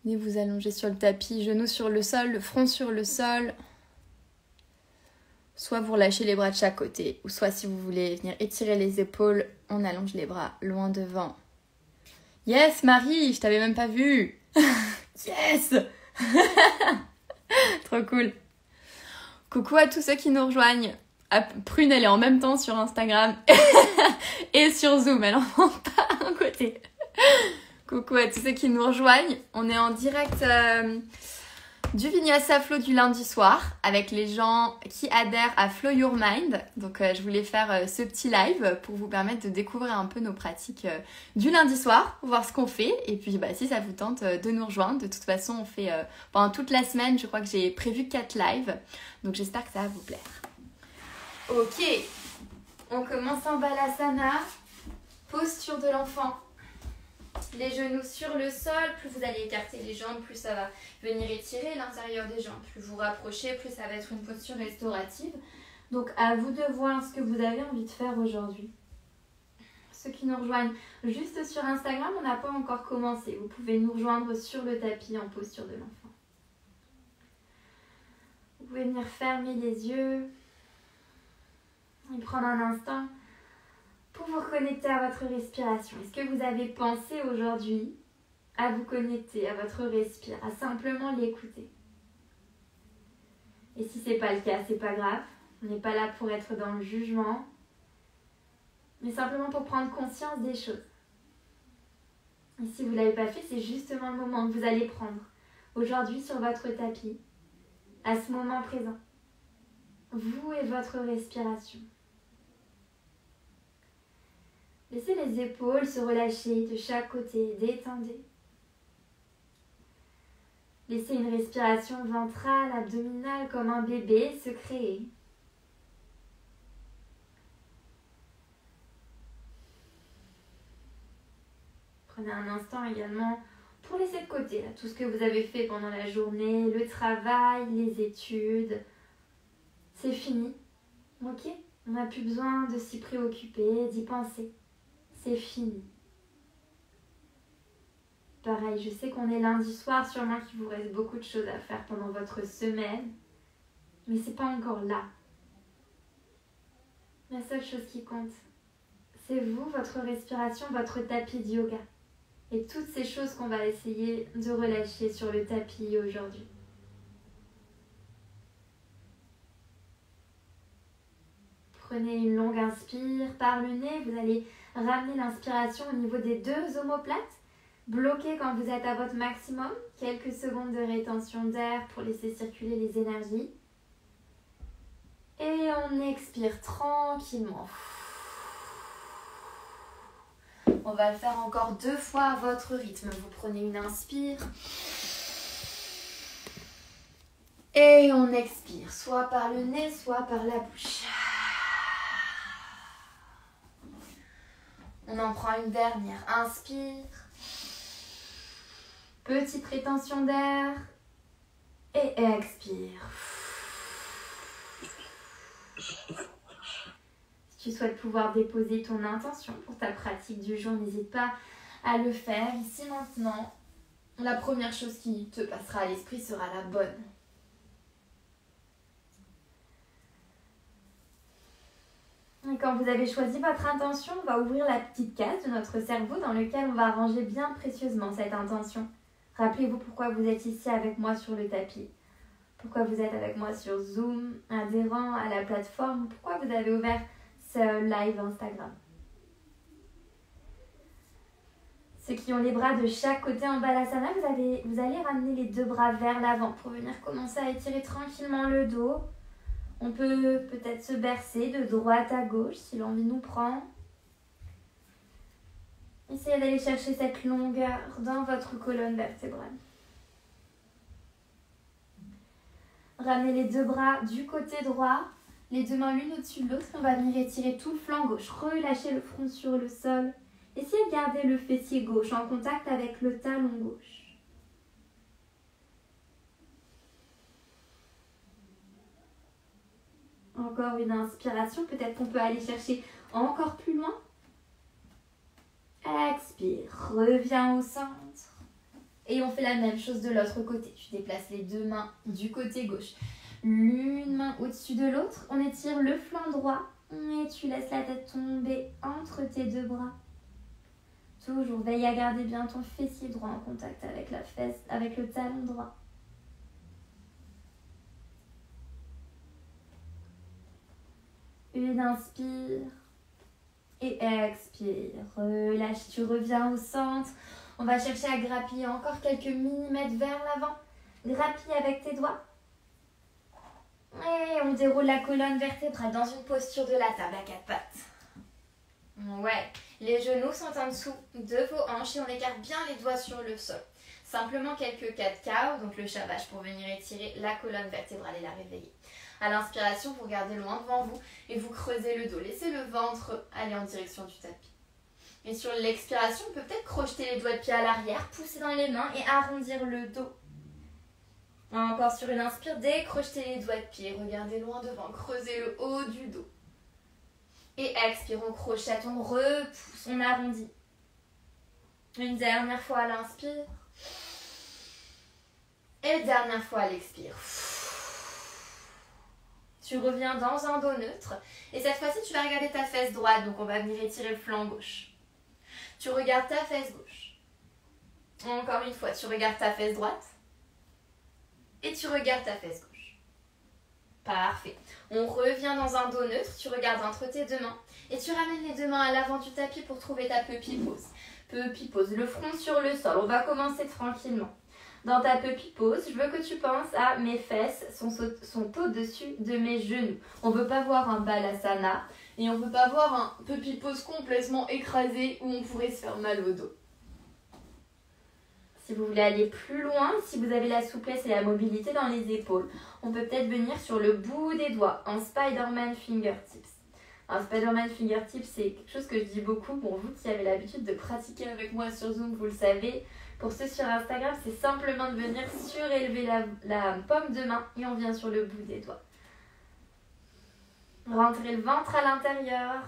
Venez vous allonger sur le tapis, genoux sur le sol, le front sur le sol. Soit vous relâchez les bras de chaque côté, ou soit si vous voulez venir étirer les épaules, on allonge les bras loin devant. Yes, Marie, je t'avais même pas vue. Yes. Trop cool. Coucou à tous ceux qui nous rejoignent. Ah, Prune, elle est en même temps sur Instagram et sur Zoom, elle en monte pas un côté. Coucou à tous ceux qui nous rejoignent. On est en direct du Vinyasa Flow du lundi soir avec les gens qui adhèrent à Flow Your Mind. Donc je voulais faire ce petit live pour vous permettre de découvrir un peu nos pratiques du lundi soir, voir ce qu'on fait. Et puis si ça vous tente de nous rejoindre. De toute façon, on fait pendant toute la semaine, je crois que j'ai prévu 4 lives. Donc j'espère que ça va vous plaire. Ok, on commence en Balasana, posture de l'enfant. Les genoux sur le sol, plus vous allez écarter les jambes, plus ça va venir étirer l'intérieur des jambes. Plus vous rapprochez, plus ça va être une posture restaurative. Donc à vous de voir ce que vous avez envie de faire aujourd'hui. Ceux qui nous rejoignent juste sur Instagram, on n'a pas encore commencé. Vous pouvez nous rejoindre sur le tapis en posture de l'enfant. Vous pouvez venir fermer les yeux et prendre un instant pour vous reconnecter à votre respiration. Est-ce que vous avez pensé aujourd'hui à vous connecter à votre respiration, à simplement l'écouter? Et si ce n'est pas le cas, c'est pas grave. On n'est pas là pour être dans le jugement, mais simplement pour prendre conscience des choses. Et si vous ne l'avez pas fait, c'est justement le moment que vous allez prendre aujourd'hui sur votre tapis, à ce moment présent. Vous et votre respiration. Laissez les épaules se relâcher de chaque côté, détendez. Laissez une respiration ventrale, abdominale comme un bébé se créer. Prenez un instant également pour laisser de côté tout ce que vous avez fait pendant la journée, le travail, les études. C'est fini, ok? On n'a plus besoin de s'y préoccuper, d'y penser. C'est fini. Pareil, je sais qu'on est lundi soir, sûrement qu'il vous reste beaucoup de choses à faire pendant votre semaine, mais c'est pas encore là. La seule chose qui compte, c'est vous, votre respiration, votre tapis de yoga. Et toutes ces choses qu'on va essayer de relâcher sur le tapis aujourd'hui. Prenez une longue inspire par le nez, vous allez ramener l'inspiration au niveau des 2 omoplates. Bloquez quand vous êtes à votre maximum. Quelques secondes de rétention d'air pour laisser circuler les énergies. Et on expire tranquillement. On va le faire encore 2 fois à votre rythme. Vous prenez une inspire. Et on expire, soit par le nez, soit par la bouche. On en prend une dernière. Inspire. Petite rétention d'air. Et expire. Si tu souhaites pouvoir déposer ton intention pour ta pratique du jour, n'hésite pas à le faire. Ici maintenant, la première chose qui te passera à l'esprit sera la bonne. Et quand vous avez choisi votre intention, on va ouvrir la petite case de notre cerveau dans laquelle on va ranger bien précieusement cette intention. Rappelez-vous pourquoi vous êtes ici avec moi sur le tapis. Pourquoi vous êtes avec moi sur Zoom, adhérent à la plateforme. Pourquoi vous avez ouvert ce live Instagram. Ceux qui ont les bras de chaque côté en Balasana, vous allez ramener les 2 bras vers l'avant pour venir commencer à étirer tranquillement le dos. On peut peut-être se bercer de droite à gauche si l'envie nous prend. Essayez d'aller chercher cette longueur dans votre colonne vertébrale. Ramenez les 2 bras du côté droit, les 2 mains l'une au-dessus de l'autre. On va venir étirer tout le flanc gauche. Relâchez le front sur le sol. Essayez de garder le fessier gauche en contact avec le talon gauche. Encore une inspiration, peut-être qu'on peut aller chercher encore plus loin. Expire, reviens au centre. Et on fait la même chose de l'autre côté. Tu déplaces les deux mains du côté gauche. L'une main au-dessus de l'autre. On étire le flanc droit. Et tu laisses la tête tomber entre tes deux bras. Toujours, veille à garder bien ton fessier droit en contact avec la fesse, avec le talon droit. Une inspire et expire. Relâche, tu reviens au centre. On va chercher à grappiller encore quelques millimètres vers l'avant. Grappille avec tes doigts. Et on déroule la colonne vertébrale dans une posture de la table à quatre pattes. Ouais, les genoux sont en dessous de vos hanches et on écarte bien les doigts sur le sol. Simplement quelques 4 cows, donc le shavage pour venir étirer la colonne vertébrale et la réveiller. À l'inspiration, vous regardez loin devant vous et vous creusez le dos. Laissez le ventre aller en direction du tapis. Et sur l'expiration, on peut peut-être crocheter les doigts de pied à l'arrière, pousser dans les mains et arrondir le dos. Encore sur une inspire, décrochetez les doigts de pied, regardez loin devant, creusez le haut du dos. Et expire, on crochette, on repousse, on arrondit. Une dernière fois à l'inspire. Et dernière fois à l'expire. Tu reviens dans un dos neutre. Et cette fois-ci, tu vas regarder ta fesse droite. Donc, on va venir étirer le flanc gauche. Tu regardes ta fesse gauche. Encore une fois, tu regardes ta fesse droite. Et tu regardes ta fesse gauche. Parfait. On revient dans un dos neutre. Tu regardes entre tes deux mains. Et tu ramènes les deux mains à l'avant du tapis pour trouver ta pupille pose. Pupille pose, le front sur le sol. On va commencer tranquillement. Dans ta pupille pose, je veux que tu penses à mes fesses sont au-dessus de mes genoux. On ne veut pas voir un balasana et on ne veut pas voir un pupille pose complètement écrasé où on pourrait se faire mal au dos. Si vous voulez aller plus loin, si vous avez la souplesse et la mobilité dans les épaules, on peut peut-être venir sur le bout des doigts, en Spider-Man Fingertips. Un Spider-Man Fingertips, c'est quelque chose que je dis beaucoup. Pour vous qui avez l'habitude de pratiquer avec moi sur Zoom, vous le savez. Pour ceux sur Instagram, c'est simplement de venir surélever la paume de main et on vient sur le bout des doigts. Rentrez le ventre à l'intérieur.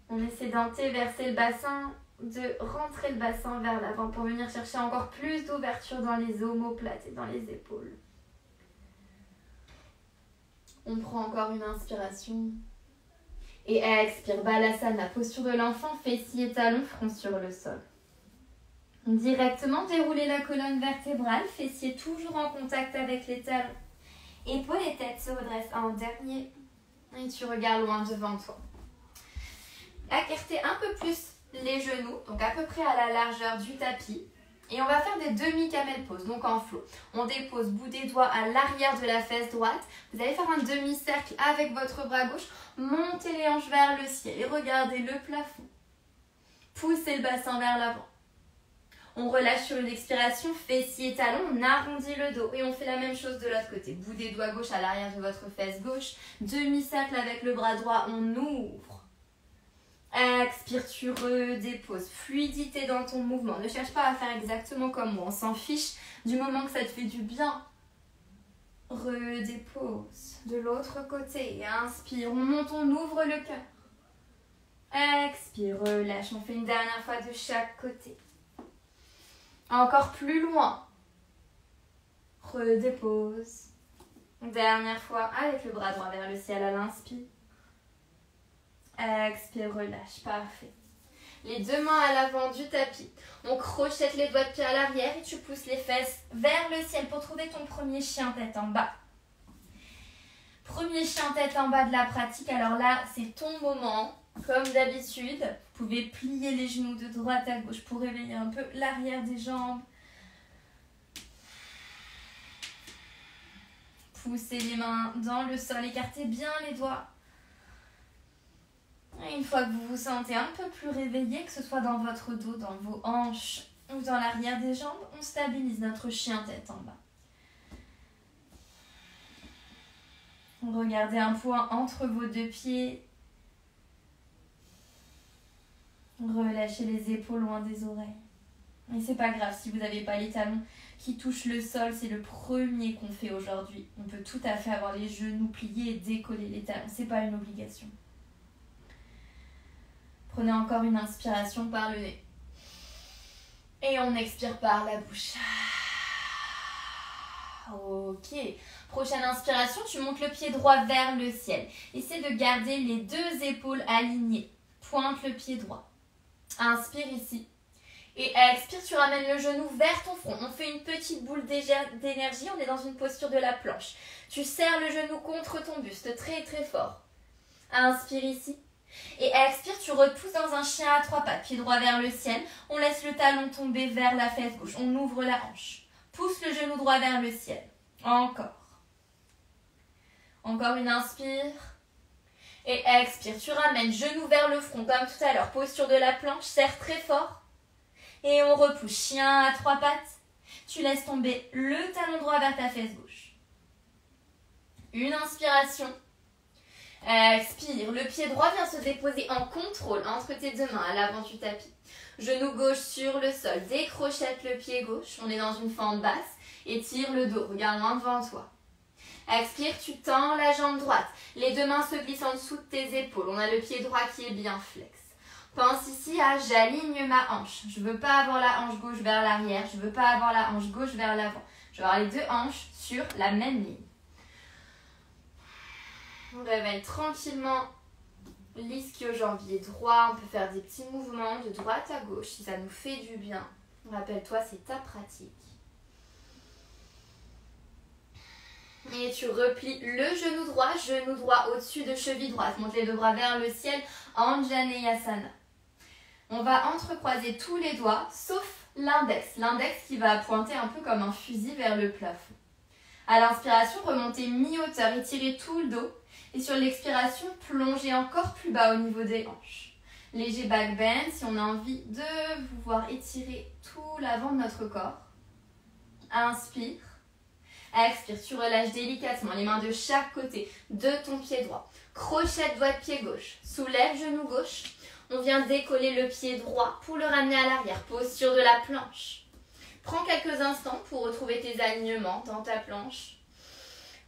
On essaie d'antéverser le bassin, de rentrer le bassin vers l'avant pour venir chercher encore plus d'ouverture dans les omoplates et dans les épaules. On prend encore une inspiration. Et expire, Balasana, posture de l'enfant, fessiers, talons, front sur le sol. Directement dérouler la colonne vertébrale, fessiers toujours en contact avec les talons. Épaules et tête se redressent en dernier. Et tu regardes loin devant toi. Écartez un peu plus les genoux, donc à peu près à la largeur du tapis. Et on va faire des demi-camel poses, donc en flow. On dépose bout des doigts à l'arrière de la fesse droite. Vous allez faire un demi-cercle avec votre bras gauche. Montez les hanches vers le ciel et regardez le plafond. Poussez le bassin vers l'avant. On relâche sur une expiration, fessiers, talons, on arrondit le dos. Et on fait la même chose de l'autre côté. Bout des doigts gauche à l'arrière de votre fesse gauche. Demi-cercle avec le bras droit, on ouvre. Expire, tu redéposes. Fluidité dans ton mouvement. Ne cherche pas à faire exactement comme moi. On s'en fiche du moment que ça te fait du bien. Redépose. De l'autre côté. Inspire, on monte, on ouvre le cœur. Expire, relâche. On fait une dernière fois de chaque côté. Encore plus loin. Redépose. Dernière fois avec le bras droit vers le ciel à l'inspire. Expire, relâche. Parfait. Les deux mains à l'avant du tapis. On crochette les doigts de pied à l'arrière et tu pousses les fesses vers le ciel pour trouver ton premier chien tête en bas. Premier chien tête en bas de la pratique. Alors là, c'est ton moment. Comme d'habitude, vous pouvez plier les genoux de droite à gauche pour réveiller un peu l'arrière des jambes. Poussez les mains dans le sol, écartez bien les doigts. Et une fois que vous vous sentez un peu plus réveillé, que ce soit dans votre dos, dans vos hanches ou dans l'arrière des jambes, on stabilise notre chien tête en bas. Regardez un point entre vos deux pieds. Relâchez les épaules loin des oreilles. Et c'est pas grave si vous n'avez pas les talons qui touchent le sol, c'est le premier qu'on fait aujourd'hui. On peut tout à fait avoir les genoux pliés et décoller les talons, c'est pas une obligation. Prenez encore une inspiration par le nez. Et on expire par la bouche. Ok. Prochaine inspiration, tu montes le pied droit vers le ciel. Essaie de garder les deux épaules alignées. Pointe le pied droit. Inspire ici. Et expire, tu ramènes le genou vers ton front. On fait une petite boule d'énergie. On est dans une posture de la planche. Tu serres le genou contre ton buste très très fort. Inspire ici. Et expire, tu repousses dans un chien à trois pattes. Pied droit vers le ciel. On laisse le talon tomber vers la fesse gauche. On ouvre la hanche. Pousse le genou droit vers le ciel. Encore. Encore une inspire. Et expire, tu ramènes genou vers le front comme tout à l'heure. Posture de la planche, serre très fort. Et on repousse, chien à trois pattes. Tu laisses tomber le talon droit vers ta fesse gauche. Une inspiration. Expire, le pied droit vient se déposer en contrôle entre tes deux mains à l'avant du tapis. Genou gauche sur le sol, décrochette le pied gauche. On est dans une fente basse. Étire le dos, regarde loin devant toi. Expire, tu tends la jambe droite. Les deux mains se glissent en dessous de tes épaules. On a le pied droit qui est bien flex. Pense ici à j'aligne ma hanche. Je ne veux pas avoir la hanche gauche vers l'arrière. Je ne veux pas avoir la hanche gauche vers l'avant. Je veux avoir les deux hanches sur la même ligne. On réveille tranquillement l'ischio-jambier droit. On peut faire des petits mouvements de droite à gauche si ça nous fait du bien. Rappelle-toi, c'est ta pratique. Et tu replies le genou droit au-dessus de cheville droite. Monte les deux bras vers le ciel, Anjaneyasana. On va entrecroiser tous les doigts, sauf l'index. L'index qui va pointer un peu comme un fusil vers le plafond. À l'inspiration, remontez mi-hauteur, étirez tout le dos. Et sur l'expiration, plongez encore plus bas au niveau des hanches. Léger back bend, si on a envie de vous voir étirer tout l'avant de notre corps. Inspire. Expire, tu relâches délicatement les mains de chaque côté de ton pied droit. Crochette doigt de pied gauche. Soulève genou gauche. On vient décoller le pied droit pour le ramener à l'arrière. Posture de la planche. Prends quelques instants pour retrouver tes alignements dans ta planche.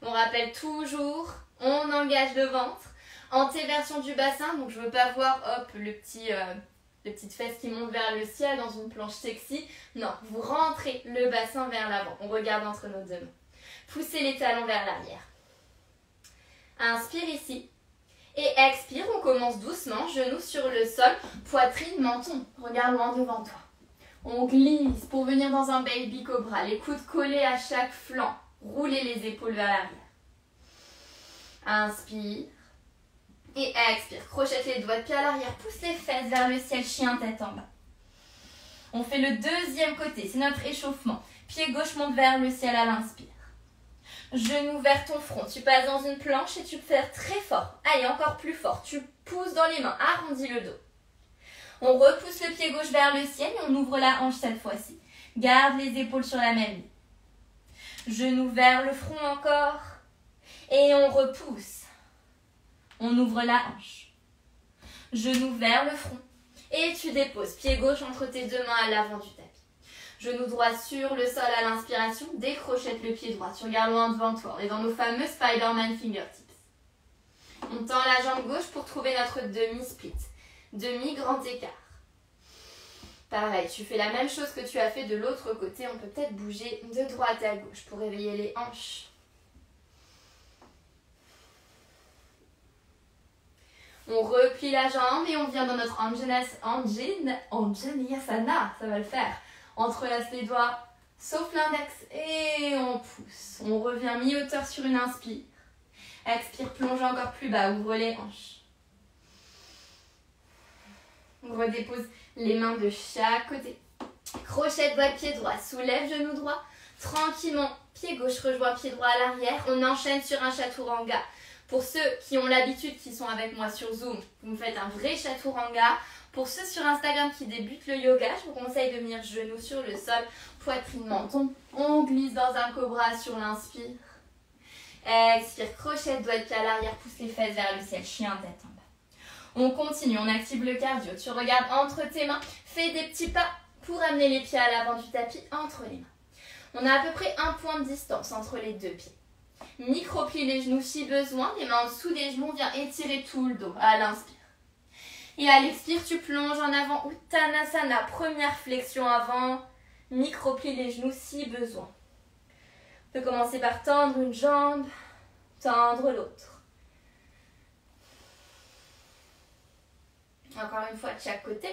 On rappelle toujours, on engage le ventre. Antéversion du bassin, donc je ne veux pas voir hop, les petites fesses qui montent vers le ciel dans une planche sexy. Non, vous rentrez le bassin vers l'avant. On regarde entre nos deux mains. Poussez les talons vers l'arrière. Inspire ici. Et expire, on commence doucement, genoux sur le sol, poitrine, menton. Regarde loin devant toi. On glisse pour venir dans un baby cobra. Les coudes collés à chaque flanc. Roulez les épaules vers l'arrière. Inspire. Et expire. Crochette les doigts de pied à l'arrière. Pousse les fesses vers le ciel, chien tête en bas. On fait le deuxième côté. C'est notre échauffement. Pied gauche monte vers le ciel à l'inspire. Genou vers ton front. Tu passes dans une planche et tu peux faire très fort. Allez, encore plus fort. Tu pousses dans les mains. Arrondis le dos. On repousse le pied gauche vers le ciel et on ouvre la hanche cette fois-ci. Garde les épaules sur la même ligne. Genou vers le front encore. Et on repousse. On ouvre la hanche. Genou vers le front. Et tu déposes. Pied gauche entre tes deux mains à l'avant du tapis. Genou droit sur le sol à l'inspiration. Décrochette le pied droit. Tu regardes loin devant toi. On est dans nos fameux Spider-Man fingertips. On tend la jambe gauche pour trouver notre demi-split. Demi-grand écart. Pareil, tu fais la même chose que tu as fait de l'autre côté. On peut peut-être bouger de droite à gauche pour réveiller les hanches. On replie la jambe et on vient dans notre Anjaneyasana. Ça va le faire. Entrelace les doigts, sauf l'index. Et on pousse. On revient mi-hauteur sur une inspire. Expire, plonge encore plus bas. Ouvre les hanches. On redépose les mains de chaque côté. Crochette doigt de pied droit. Soulève genou droit. Tranquillement, pied gauche rejoint pied droit à l'arrière. On enchaîne sur un chaturanga. Pour ceux qui ont l'habitude, qui sont avec moi sur Zoom, vous me faites un vrai chaturanga. Pour ceux sur Instagram qui débutent le yoga, je vous conseille de venir genoux sur le sol, poitrine, menton. On glisse dans un cobra sur l'inspire. Expire, crochette doigt de pied à l'arrière, pousse les fesses vers le ciel, chien tête en bas. On continue, on active le cardio. Tu regardes entre tes mains, fais des petits pas pour amener les pieds à l'avant du tapis entre les mains. On a à peu près un point de distance entre les deux pieds. Micro-plie les genoux si besoin, les mains en dessous des genoux, on vient étirer tout le dos à l'inspire. Et à l'expire, tu plonges en avant, Uttanasana, première flexion avant, micro-plie les genoux si besoin. On peut commencer par tendre une jambe, tendre l'autre. Encore une fois de chaque côté.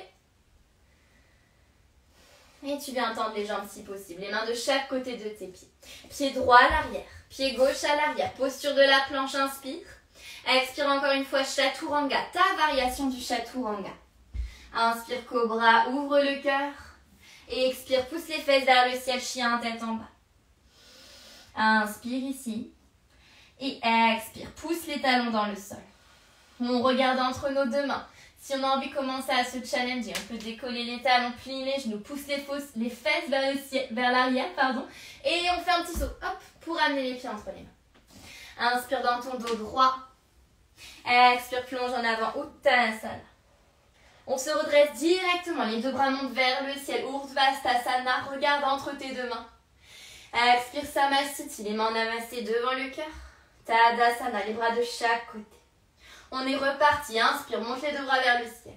Et tu viens tendre les jambes si possible. Les mains de chaque côté de tes pieds. Pied droit à l'arrière, pied gauche à l'arrière. Posture de la planche, inspire. Expire encore une fois, Chaturanga, ta variation du Chaturanga. Inspire, Cobra, ouvre le cœur. Et expire, pousse les fesses vers le ciel, chien, tête en bas. Inspire ici. Et expire, pousse les talons dans le sol. On regarde entre nos deux mains. Si on a envie de commencer à se challenger, on peut décoller les talons, plier les genoux, pousse les fesses vers l'arrière, et on fait un petit saut, hop, pour amener les pieds entre les mains. Inspire dans ton dos droit. Expire, plonge en avant, Uttanasana. On se redresse directement, les deux bras montent vers le ciel, Urdhvastasana, regarde entre tes deux mains. Expire, Samasthiti, les mains namassées devant le cœur. Tadasana, les bras de chaque côté. On est reparti, inspire, monte les deux bras vers le ciel.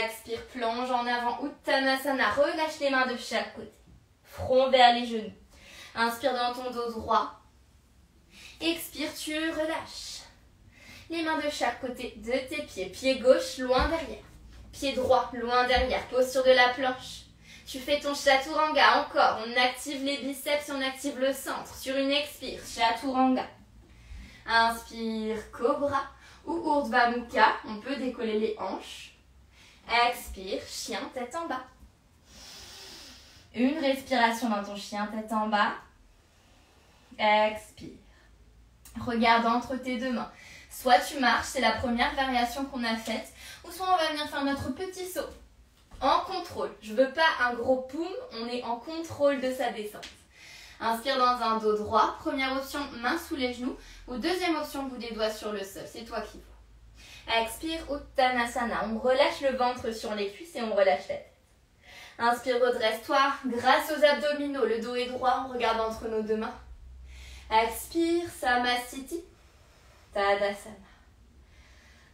Expire, plonge en avant, Uttanasana, relâche les mains de chaque côté. Front vers les genoux. Inspire dans ton dos droit. Expire, tu relâches. Les mains de chaque côté de tes pieds. Pied gauche, loin derrière. Pied droit, loin derrière. Posture de la planche. Tu fais ton Chaturanga, encore. On active les biceps, on active le centre. Sur une expire, Chaturanga. Inspire, Cobra. Ou Urdhva Mukha, on peut décoller les hanches. Expire, chien, tête en bas. Une respiration dans ton chien, tête en bas. Expire. Regarde entre tes deux mains. Soit tu marches, c'est la première variation qu'on a faite, ou soit on va venir faire notre petit saut. En contrôle. Je veux pas un gros poum, on est en contrôle de sa descente. Inspire dans un dos droit. Première option, main sous les genoux. Ou deuxième option, bout des doigts sur le sol. C'est toi qui vois. Expire, Uttanasana. On relâche le ventre sur les cuisses et on relâche la tête. Inspire, redresse-toi. Grâce aux abdominaux, le dos est droit. On regarde entre nos deux mains. Expire, Samasthiti. Tadasana.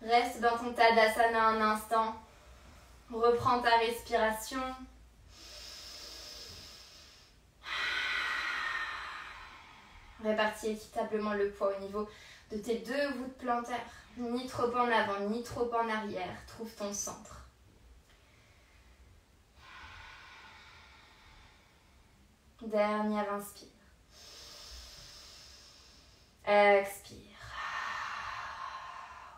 Reste dans ton Tadasana un instant. Reprends ta respiration. Répartis équitablement le poids au niveau de tes deux voûtes plantaires. Ni trop en avant, ni trop en arrière. Trouve ton centre. Dernière inspire. Expire.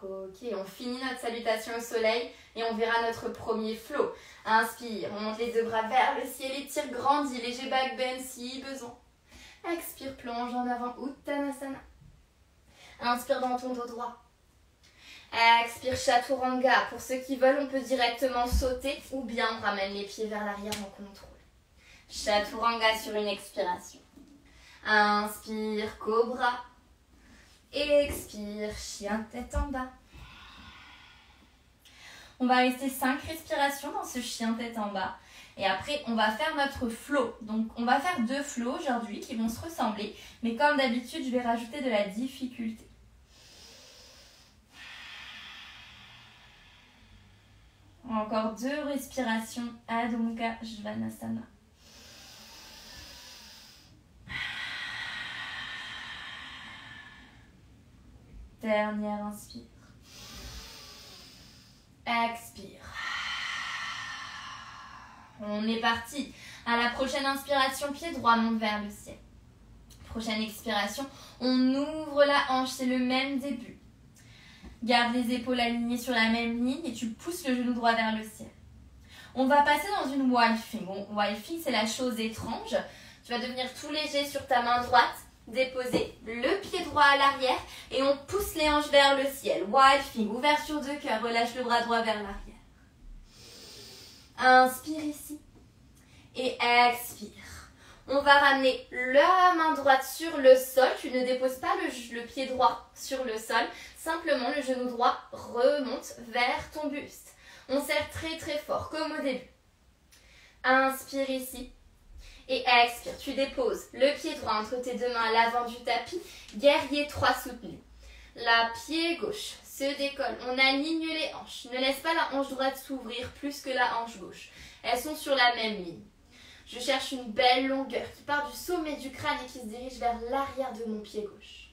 Ok, on finit notre salutation au soleil et on verra notre premier flow. Inspire, on monte les deux bras vers le ciel, étire, grandis, léger back bend si besoin. Expire, plonge en avant, Uttanasana. Inspire dans ton dos droit. Expire, Chaturanga. Pour ceux qui veulent, on peut directement sauter ou bien on ramène les pieds vers l'arrière en contrôle. Chaturanga sur une expiration. Inspire, Cobra. Expire, chien, tête en bas. On va rester 5 respirations dans ce chien, tête en bas. Et après, on va faire notre flow. Donc, on va faire 2 flows aujourd'hui qui vont se ressembler. Mais comme d'habitude, je vais rajouter de la difficulté. Encore 2 respirations. Adho Mukha Svanasana. Dernière inspire. Expire. On est parti. À la prochaine inspiration, pied droit monte vers le ciel. Prochaine expiration, on ouvre la hanche, c'est le même début. Garde les épaules alignées sur la même ligne et tu pousses le genou droit vers le ciel. On va passer dans une Wildfing. Bon, Wildfing, c'est la chose étrange. Tu vas devenir tout léger sur ta main droite. Déposer le pied droit à l'arrière et on pousse les hanches vers le ciel. Wildfing, ouverture de cœur, relâche le bras droit vers l'arrière. Inspire ici et expire. On va ramener la main droite sur le sol. Tu ne déposes pas le pied droit sur le sol. Simplement, le genou droit remonte vers ton buste. On serre très très fort, comme au début. Inspire ici. Et expire, tu déposes le pied droit entre tes deux mains à l'avant du tapis. Guerrier 3 soutenu. La pied gauche se décolle. On aligne les hanches. Ne laisse pas la hanche droite s'ouvrir plus que la hanche gauche. Elles sont sur la même ligne. Je cherche une belle longueur qui part du sommet du crâne et qui se dirige vers l'arrière de mon pied gauche.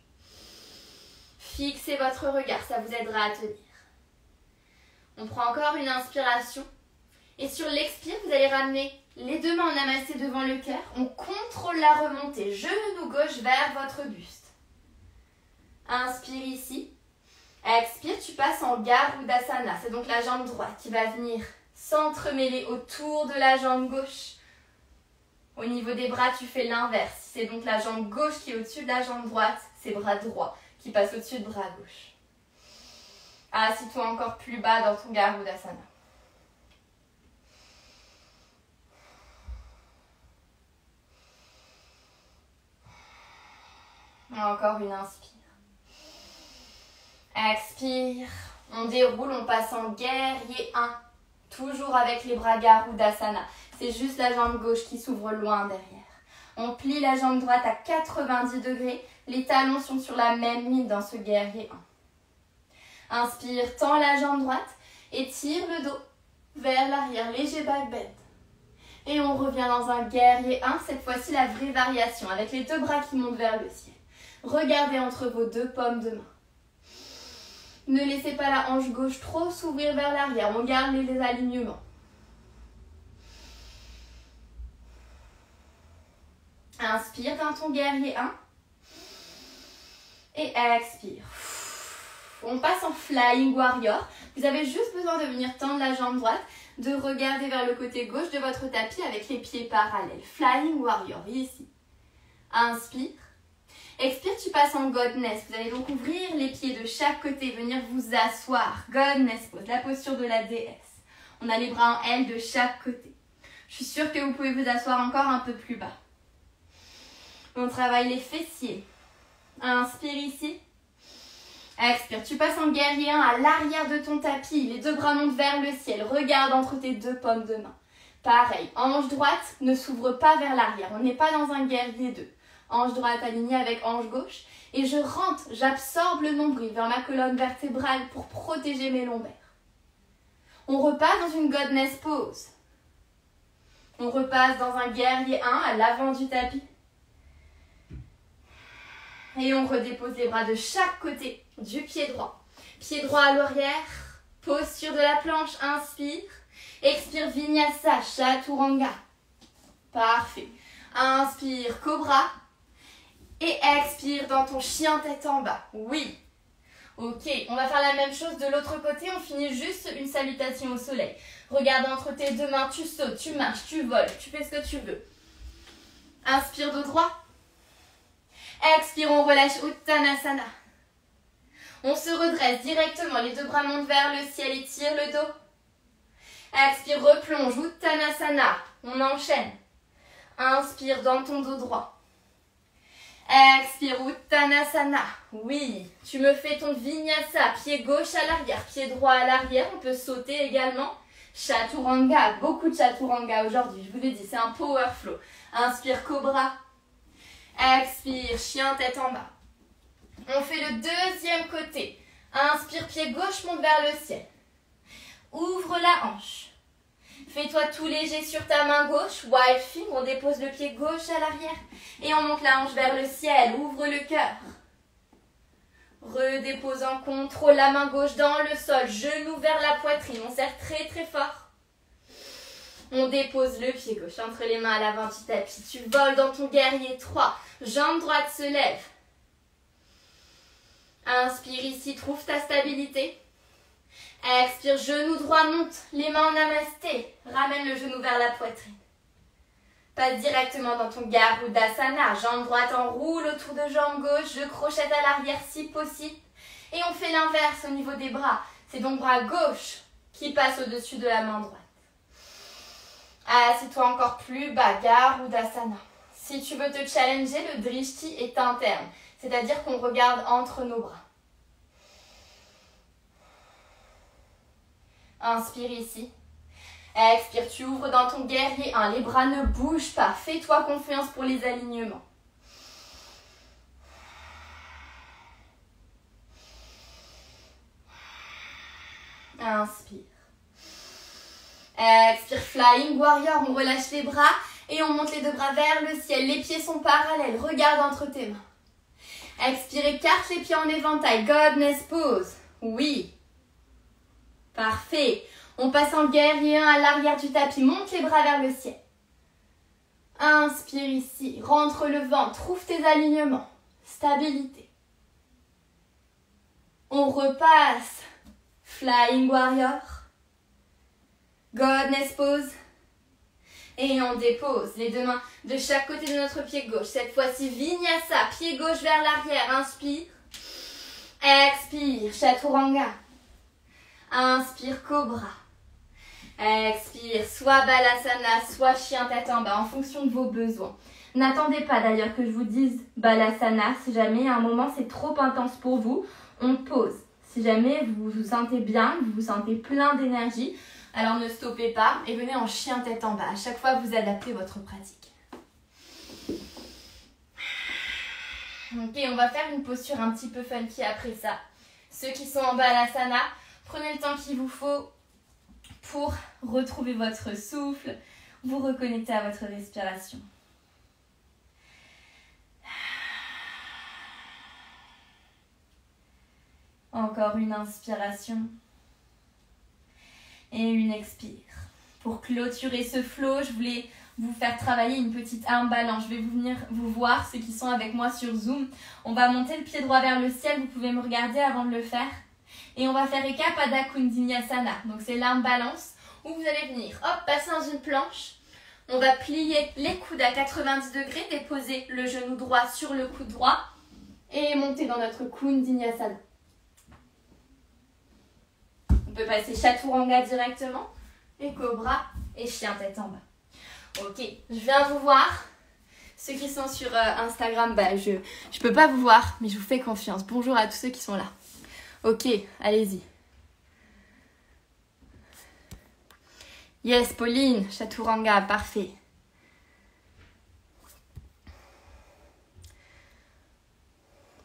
Fixez votre regard, ça vous aidera à tenir. On prend encore une inspiration. Et sur l'expire, vous allez ramener les deux mains en amassé devant le cœur. On contrôle la remontée. Genou gauche vers votre buste. Inspire ici. Expire, tu passes en Garudasana. C'est donc la jambe droite qui va venir s'entremêler autour de la jambe gauche. Au niveau des bras, tu fais l'inverse. C'est donc la jambe gauche qui est au-dessus de la jambe droite. C'est bras droit qui passe au-dessus de bras gauche. Assis-toi encore plus bas dans ton Garudasana. Encore une inspire. Expire. On déroule, on passe en guerrier 1. Toujours avec les bras Garudasana. C'est juste la jambe gauche qui s'ouvre loin derrière. On plie la jambe droite à 90 degrés. Les talons sont sur la même ligne dans ce guerrier 1. Inspire, tends la jambe droite et tire le dos vers l'arrière. Léger back bend. Et on revient dans un guerrier 1. Cette fois-ci, la vraie variation avec les deux bras qui montent vers le ciel. Regardez entre vos deux paumes de main. Ne laissez pas la hanche gauche trop s'ouvrir vers l'arrière. On garde les alignements. Inspire dans ton guerrier 1. Et expire. On passe en Flying Warrior. Vous avez juste besoin de venir tendre la jambe droite, de regarder vers le côté gauche de votre tapis avec les pieds parallèles. Flying Warrior, ici. Inspire. Expire, tu passes en Godness. Vous allez donc ouvrir les pieds de chaque côté, venir vous asseoir. Godness pose, la posture de la déesse. On a les bras en L de chaque côté. Je suis sûre que vous pouvez vous asseoir encore un peu plus bas. On travaille les fessiers. Inspire ici. Expire, tu passes en guerrier 1 à l'arrière de ton tapis. Les deux bras montent vers le ciel. Regarde entre tes deux paumes de main. Pareil, hanche droite ne s'ouvre pas vers l'arrière. On n'est pas dans un guerrier 2. Hanche droite alignée avec hanche gauche. Et je rentre, j'absorbe le nombril vers ma colonne vertébrale pour protéger mes lombaires. On repasse dans une Godness pose. On repasse dans un guerrier 1 à l'avant du tapis. Et on redépose les bras de chaque côté du pied droit. Pied droit à l'arrière. Posture de la planche. Inspire. Expire Vinyasa, Chaturanga. Parfait. Inspire Cobra. Et expire dans ton chien tête en bas. Oui. Ok, on va faire la même chose de l'autre côté. On finit juste une salutation au soleil. Regarde entre tes deux mains, tu sautes, tu marches, tu voles, tu fais ce que tu veux. Inspire dos droit. Expire, on relâche Uttanasana. On se redresse directement, les deux bras montent vers le ciel et tire le dos. Expire, replonge, Uttanasana. On enchaîne. Inspire dans ton dos droit. Expire, Uttanasana. Oui, tu me fais ton Vinyasa, pied gauche à l'arrière, pied droit à l'arrière. On peut sauter également. Chaturanga, beaucoup de Chaturanga aujourd'hui. Je vous l'ai dit, c'est un power flow. Inspire, Cobra. Expire, chien tête en bas. On fait le deuxième côté. Inspire, pied gauche monte vers le ciel. Ouvre la hanche. Fais-toi tout léger sur ta main gauche. Wild Thing, on dépose le pied gauche à l'arrière. Et on monte la hanche vers le ciel. Ouvre le cœur. Redépose en contrôle la main gauche dans le sol. Genou vers la poitrine. On serre très très fort. On dépose le pied gauche entre les mains à l'avant du tapis. Tu voles dans ton guerrier 3. Jambe droite se lève. Inspire ici, trouve ta stabilité. Expire, genou droit monte, les mains en namasté. Ramène le genou vers la poitrine. Passe directement dans ton Garudasana. Jambe droite enroule autour de jambe gauche. Je crochette à l'arrière si possible. Et on fait l'inverse au niveau des bras. C'est donc bras gauche qui passe au-dessus de la main droite. Assieds-toi encore plus bas, Garudasana. Si tu veux te challenger, le drishti est interne. C'est-à-dire qu'on regarde entre nos bras. Inspire ici. Expire, tu ouvres dans ton guerrier 1. Les bras ne bougent pas. Fais-toi confiance pour les alignements. Inspire. Expire, Flying Warrior. On relâche les bras et on monte les deux bras vers le ciel. Les pieds sont parallèles. Regarde entre tes mains. Expire, écarte les pieds en éventail. Godness pose. Oui. Parfait. On passe en guerrier 1 à l'arrière du tapis. Monte les bras vers le ciel. Inspire ici. Rentre le ventre. Trouve tes alignements. Stabilité. On repasse. Flying Warrior. Godness pose. Et on dépose les deux mains de chaque côté de notre pied gauche. Cette fois-ci, Vinyasa. Pied gauche vers l'arrière. Inspire. Expire. Chaturanga. Inspire, Cobra. Expire, soit Balasana, soit chien tête en bas, en fonction de vos besoins. N'attendez pas d'ailleurs que je vous dise Balasana. Si jamais à un moment c'est trop intense pour vous, on pause. Si jamais vous vous sentez bien, vous vous sentez plein d'énergie, alors ne stoppez pas et venez en chien tête en bas. À chaque fois, vous adaptez votre pratique. Ok, on va faire une posture un petit peu funky après ça. Ceux qui sont en Balasana, prenez le temps qu'il vous faut pour retrouver votre souffle, vous reconnecter à votre respiration. Encore une inspiration et une expire. Pour clôturer ce flow, je voulais vous faire travailler une petite arme ballon. Je vais venir vous voir, ceux qui sont avec moi sur Zoom. On va monter le pied droit vers le ciel, vous pouvez me regarder avant de le faire. Et on va faire Eka Pada Kundiniyasana. Donc c'est l'arme balance où vous allez venir, hop, passer dans une planche. On va plier les coudes à 90 degrés, déposer le genou droit sur le coude droit et monter dans notre Kundiniyasana. On peut passer Chaturanga directement et Cobra et chien tête en bas. Ok, je viens vous voir. Ceux qui sont sur Instagram, je peux pas vous voir, mais je vous fais confiance. Bonjour à tous ceux qui sont là. Ok, allez-y. Yes, Pauline, Chaturanga, parfait.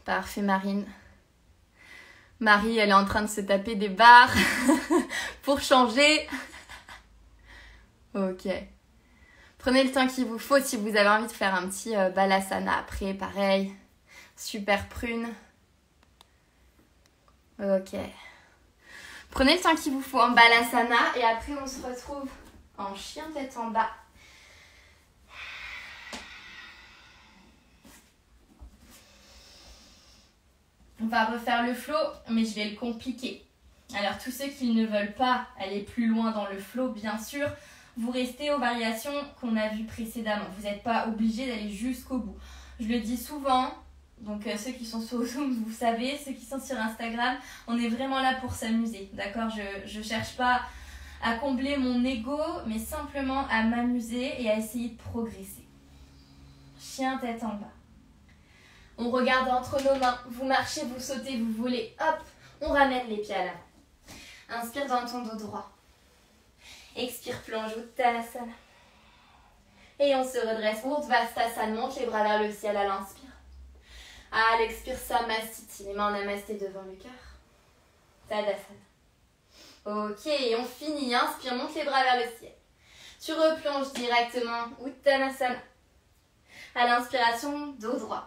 Parfait, Marine. Marie, elle est en train de se taper des barres pour changer. Ok. Prenez le temps qu'il vous faut si vous avez envie de faire un petit balasana après, pareil. Super prune. Ok. Prenez le temps qu'il vous faut en balasana et après on se retrouve en chien tête en bas. On va refaire le flow, mais je vais le compliquer. Alors tous ceux qui ne veulent pas aller plus loin dans le flow, bien sûr, vous restez aux variations qu'on a vues précédemment. Vous n'êtes pas obligé d'aller jusqu'au bout. Je le dis souvent, donc ceux qui sont sur Zoom, vous savez, ceux qui sont sur Instagram, on est vraiment là pour s'amuser, d'accord ? Je ne cherche pas à combler mon ego, mais simplement à m'amuser et à essayer de progresser. Chien tête en bas. On regarde entre nos mains, vous marchez, vous sautez, vous volez, hop, on ramène les pieds à l'avant. Inspire dans ton dos droit. Expire, plonge Uttanasana. Et on se redresse, Urdhvastasana, monte les bras vers le ciel à l'inspire. À l'expire, Samastiti, les mains en namasté devant le cœur. Tadasana. Ok, et on finit, inspire, monte les bras vers le ciel. Tu replonges directement, Uttanasana. À l'inspiration, dos droit.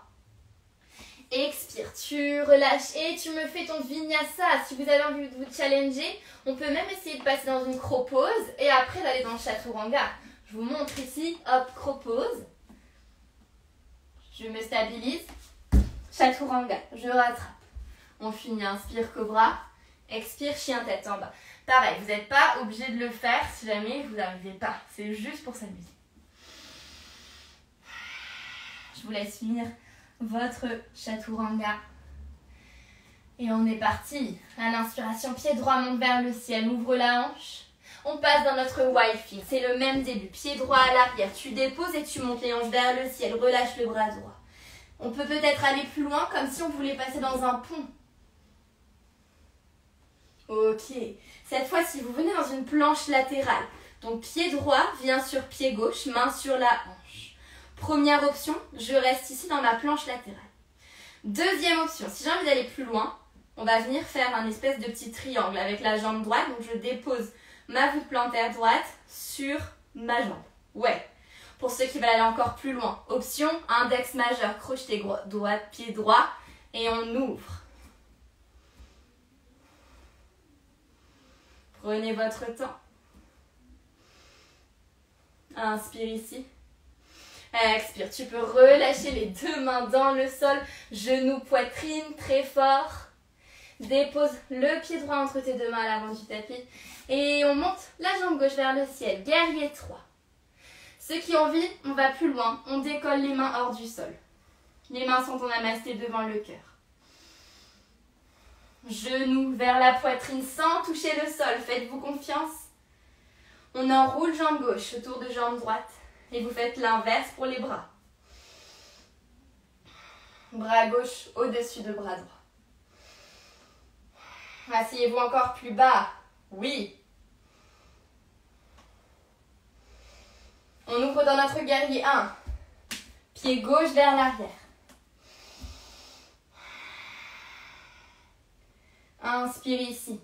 Expire, tu relâches et tu me fais ton vinyasa. Si vous avez envie de vous challenger, on peut même essayer de passer dans une cropose et après d'aller dans le chaturanga. Je vous montre ici, hop, cropose. Je me stabilise. Chaturanga, je rattrape. On finit, inspire, cobra. Expire, chien tête en bas. Pareil, vous n'êtes pas obligé de le faire si jamais vous n'arrivez pas. C'est juste pour s'amuser. Je vous laisse finir votre chaturanga. Et on est parti. À l'inspiration, pied droit monte vers le ciel, ouvre la hanche. On passe dans notre wifing. C'est le même début. Pied droit à l'arrière. Tu déposes et tu montes les hanches vers le ciel. Relâche le bras droit. On peut peut-être aller plus loin comme si on voulait passer dans un pont. Ok. Cette fois, si vous venez dans une planche latérale. Donc pied droit vient sur pied gauche, main sur la hanche. Première option, je reste ici dans ma planche latérale. Deuxième option, si j'ai envie d'aller plus loin, on va venir faire un espèce de petit triangle avec la jambe droite. Donc je dépose ma voûte plantaire droite sur ma jambe. Ouais. Pour ceux qui veulent aller encore plus loin. Option, index majeur, crochet droite, pied droit. Et on ouvre. Prenez votre temps. Inspire ici. Expire. Tu peux relâcher les deux mains dans le sol. Genoux, poitrine, très fort. Dépose le pied droit entre tes deux mains à l'avant du tapis. Et on monte la jambe gauche vers le ciel. Guerrier 3. Ceux qui ont envie, on va plus loin. On décolle les mains hors du sol. Les mains sont en namasté devant le cœur. Genoux vers la poitrine sans toucher le sol. Faites-vous confiance. On enroule jambe gauche autour de jambe droite. Et vous faites l'inverse pour les bras. Bras gauche au-dessus de bras droit. Asseyez-vous encore plus bas. Oui. On ouvre dans notre guerrier 1. Pied gauche vers l'arrière. Inspire ici.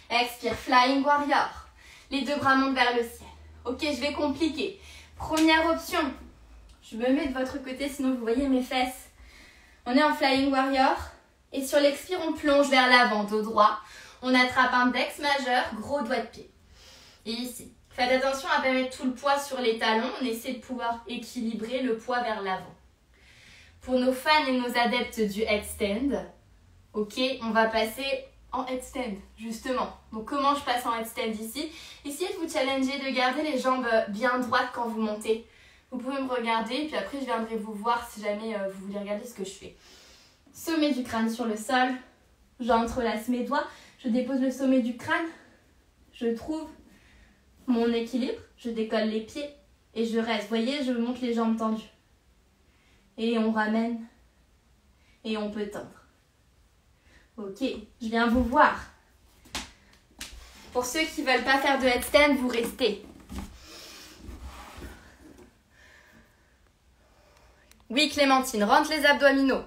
Expire, Flying Warrior. Les deux bras montent vers le ciel. Ok, je vais compliquer. Première option. Je me mets de votre côté, sinon vous voyez mes fesses. On est en Flying Warrior. Et sur l'expire, on plonge vers l'avant, dos droit. On attrape index majeur, gros doigt de pied. Et ici. Faites attention à ne pas mettre tout le poids sur les talons. On essaie de pouvoir équilibrer le poids vers l'avant. Pour nos fans et nos adeptes du headstand, ok, on va passer en headstand, justement. Donc, comment je passe en headstand ici? Essayez de vous challenger, de garder les jambes bien droites quand vous montez. Vous pouvez me regarder, puis après, je viendrai vous voir si jamais vous voulez regarder ce que je fais. Sommet du crâne sur le sol. J'entrelace mes doigts. Je dépose le sommet du crâne. Je trouve mon équilibre. Je décolle les pieds et je reste. Vous voyez, je monte les jambes tendues. Et on ramène. Et on peut tendre. Ok, je viens vous voir. Pour ceux qui ne veulent pas faire de headstand, vous restez. Oui, Clémentine, rentre les abdominaux.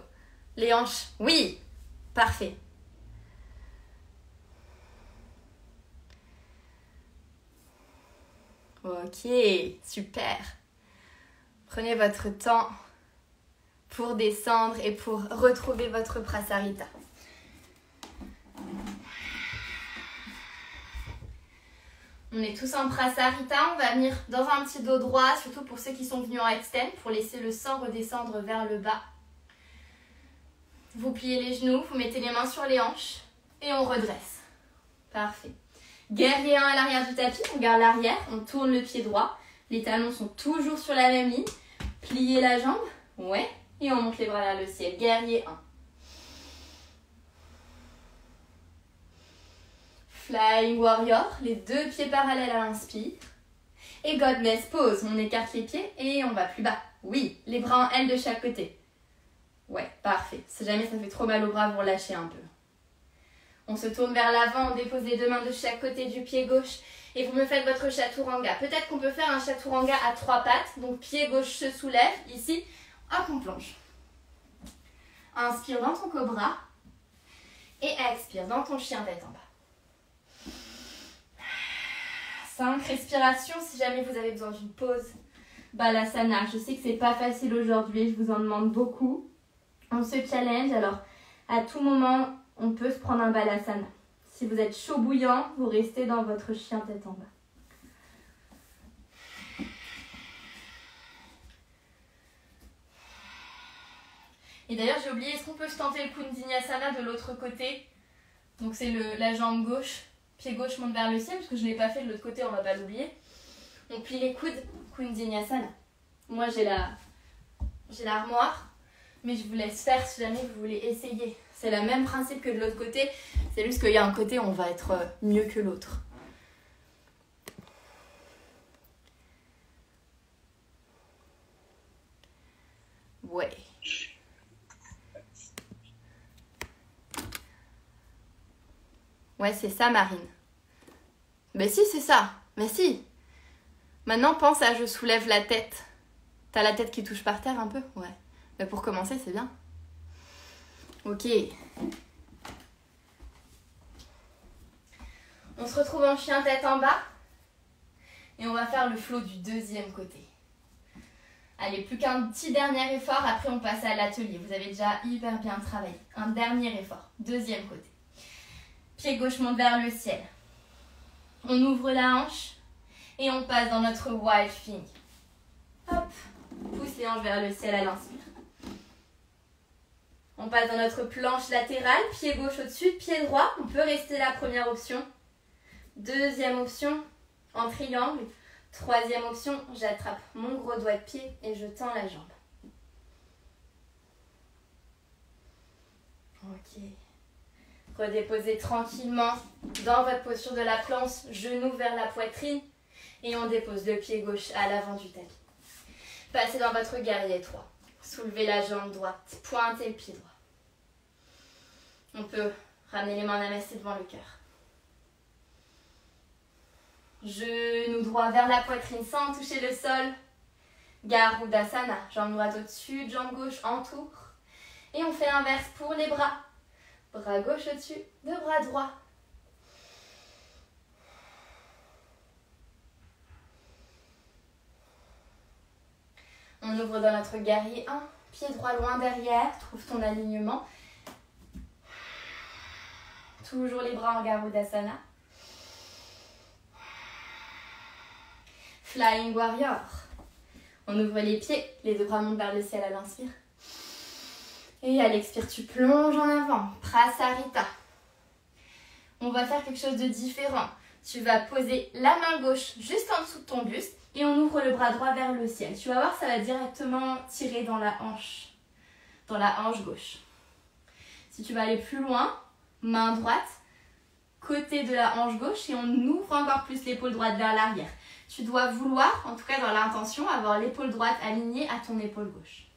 Les hanches, oui, parfait. Ok, super. Prenez votre temps pour descendre et pour retrouver votre Prasarita. On est tous en Prasarita, on va venir dans un petit dos droit, surtout pour ceux qui sont venus en extend, pour laisser le sang redescendre vers le bas. Vous pliez les genoux, vous mettez les mains sur les hanches et on redresse. Parfait. Guerrier 1 à l'arrière du tapis, on garde l'arrière, on tourne le pied droit. Les talons sont toujours sur la même ligne. Pliez la jambe, ouais, et on monte les bras vers le ciel. Guerrier 1. Flying Warrior, les deux pieds parallèles à l'inspire. Et Godness pose, on écarte les pieds et on va plus bas. Oui, les bras en L de chaque côté. Ouais, parfait. Si jamais ça fait trop mal au bras, vous relâchez un peu. On se tourne vers l'avant, on dépose les deux mains de chaque côté du pied gauche et vous me faites votre chaturanga. Peut-être qu'on peut faire un chaturanga à 3 pattes. Donc pied gauche se soulève, ici, hop, on plonge. Inspire dans ton cobra et expire dans ton chien tête en bas. 5 respirations si jamais vous avez besoin d'une pause. Balasana, je sais que c'est pas facile aujourd'hui, je vous en demande beaucoup. On se challenge, alors à tout moment, on peut se prendre un Balasana. Si vous êtes chaud bouillant, vous restez dans votre chien tête en bas. Et d'ailleurs, j'ai oublié, est-ce qu'on peut se tenter le Kundiniyasana de l'autre côté? Donc c'est la jambe gauche. Pied gauche monte vers le ciel, parce que je ne l'ai pas fait de l'autre côté, on ne va pas l'oublier. On plie les coudes, Kundiniyasana. Moi, j'ai l'armoire, mais je vous laisse faire si jamais vous voulez essayer. C'est le même principe que de l'autre côté, c'est juste qu'il y a un côté où on va être mieux que l'autre. Ouais. Ouais, c'est ça, Marine. Ben si, c'est ça. Ben si. Maintenant, pense à je soulève la tête. T'as la tête qui touche par terre un peu? Ouais. Ben pour commencer, c'est bien. Ok. On se retrouve en chien tête en bas. Et on va faire le flow du deuxième côté. Allez, plus qu'un petit dernier effort, après on passe à l'atelier. Vous avez déjà hyper bien travaillé. Un dernier effort, deuxième côté. Pied gauche monte vers le ciel. On ouvre la hanche et on passe dans notre wild thing. Hop, pousse les hanches vers le ciel à l'inspire. On passe dans notre planche latérale, pied gauche au-dessus, pied droit. On peut rester la première option. Deuxième option, en triangle. Troisième option, j'attrape mon gros doigt de pied et je tends la jambe. Ok. Redéposez tranquillement dans votre posture de la planche, genoux vers la poitrine. Et on dépose le pied gauche à l'avant du tapis. Passez dans votre guerrier 3. Soulevez la jambe droite, pointez le pied droit. On peut ramener les mains namassées devant le cœur. Genou droit vers la poitrine sans toucher le sol. Garudasana, jambe droite au-dessus, jambe gauche entoure. Et on fait l'inverse pour les bras. Bras gauche au-dessus, deux bras droits. On ouvre dans notre guerrier 1, pied droit loin derrière, trouve ton alignement. Toujours les bras en Garudasana. Flying Warrior. On ouvre les pieds, les deux bras montent vers le ciel à l'inspire. Et à l'expire, tu plonges en avant. Prasarita. On va faire quelque chose de différent. Tu vas poser la main gauche juste en dessous de ton buste et on ouvre le bras droit vers le ciel. Tu vas voir, ça va directement tirer dans la hanche gauche. Si tu vas aller plus loin, main droite, côté de la hanche gauche et on ouvre encore plus l'épaule droite vers l'arrière. Tu dois vouloir, en tout cas dans l'intention, avoir l'épaule droite alignée à ton épaule gauche.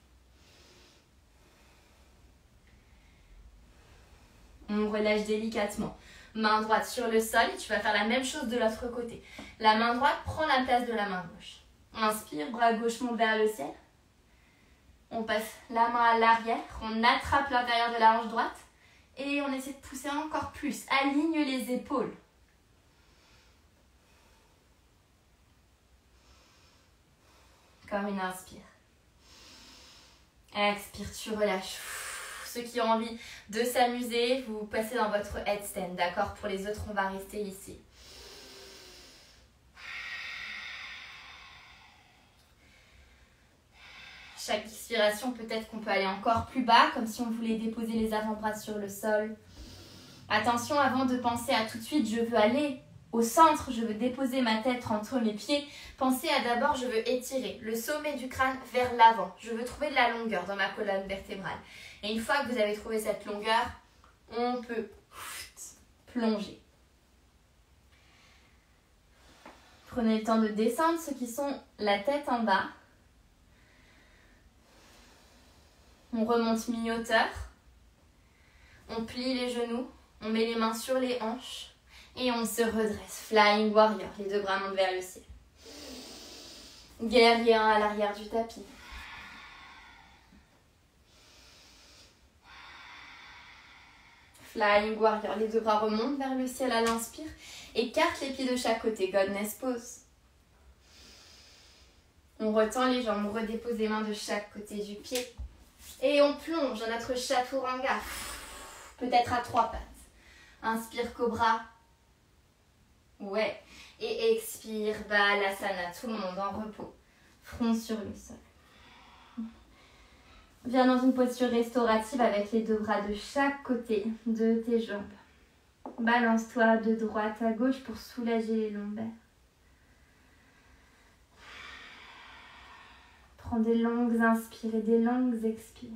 On relâche délicatement. Main droite sur le sol et tu vas faire la même chose de l'autre côté. La main droite prend la place de la main gauche. Inspire, bras gauche monte vers le ciel. On passe la main à l'arrière, on attrape l'intérieur de la hanche droite et on essaie de pousser encore plus. Aligne les épaules. Encore une inspire. Expire, tu relâches. Ceux qui ont envie de s'amuser, vous passez dans votre headstand, d'accord? Pour les autres, on va rester ici. Chaque expiration, peut-être qu'on peut aller encore plus bas, comme si on voulait déposer les avant-bras sur le sol. Attention, avant de penser à tout de suite, je veux aller au centre, je veux déposer ma tête entre mes pieds. Pensez à d'abord, je veux étirer le sommet du crâne vers l'avant. Je veux trouver de la longueur dans ma colonne vertébrale. Et une fois que vous avez trouvé cette longueur, on peut plonger. Prenez le temps de descendre, ceux qui sont la tête en bas. On remonte mi-hauteur. On plie les genoux. On met les mains sur les hanches. Et on se redresse. Flying Warrior. Les deux bras montent vers le ciel. Guerrier 1 à l'arrière du tapis. Flying Warrior. Les deux bras remontent vers le ciel à l'inspire. Écarte les pieds de chaque côté. Godness pose. On retend les jambes. On redépose les mains de chaque côté du pied. Et on plonge dans notre chaturanga. Peut-être à 3 pattes. Inspire cobra. Ouais. Et expire balasana. Tout le monde en repos. Front sur le sol. Viens dans une posture restaurative avec les deux bras de chaque côté de tes jambes. Balance-toi de droite à gauche pour soulager les lombaires. Prends des longues inspires et des longues expires.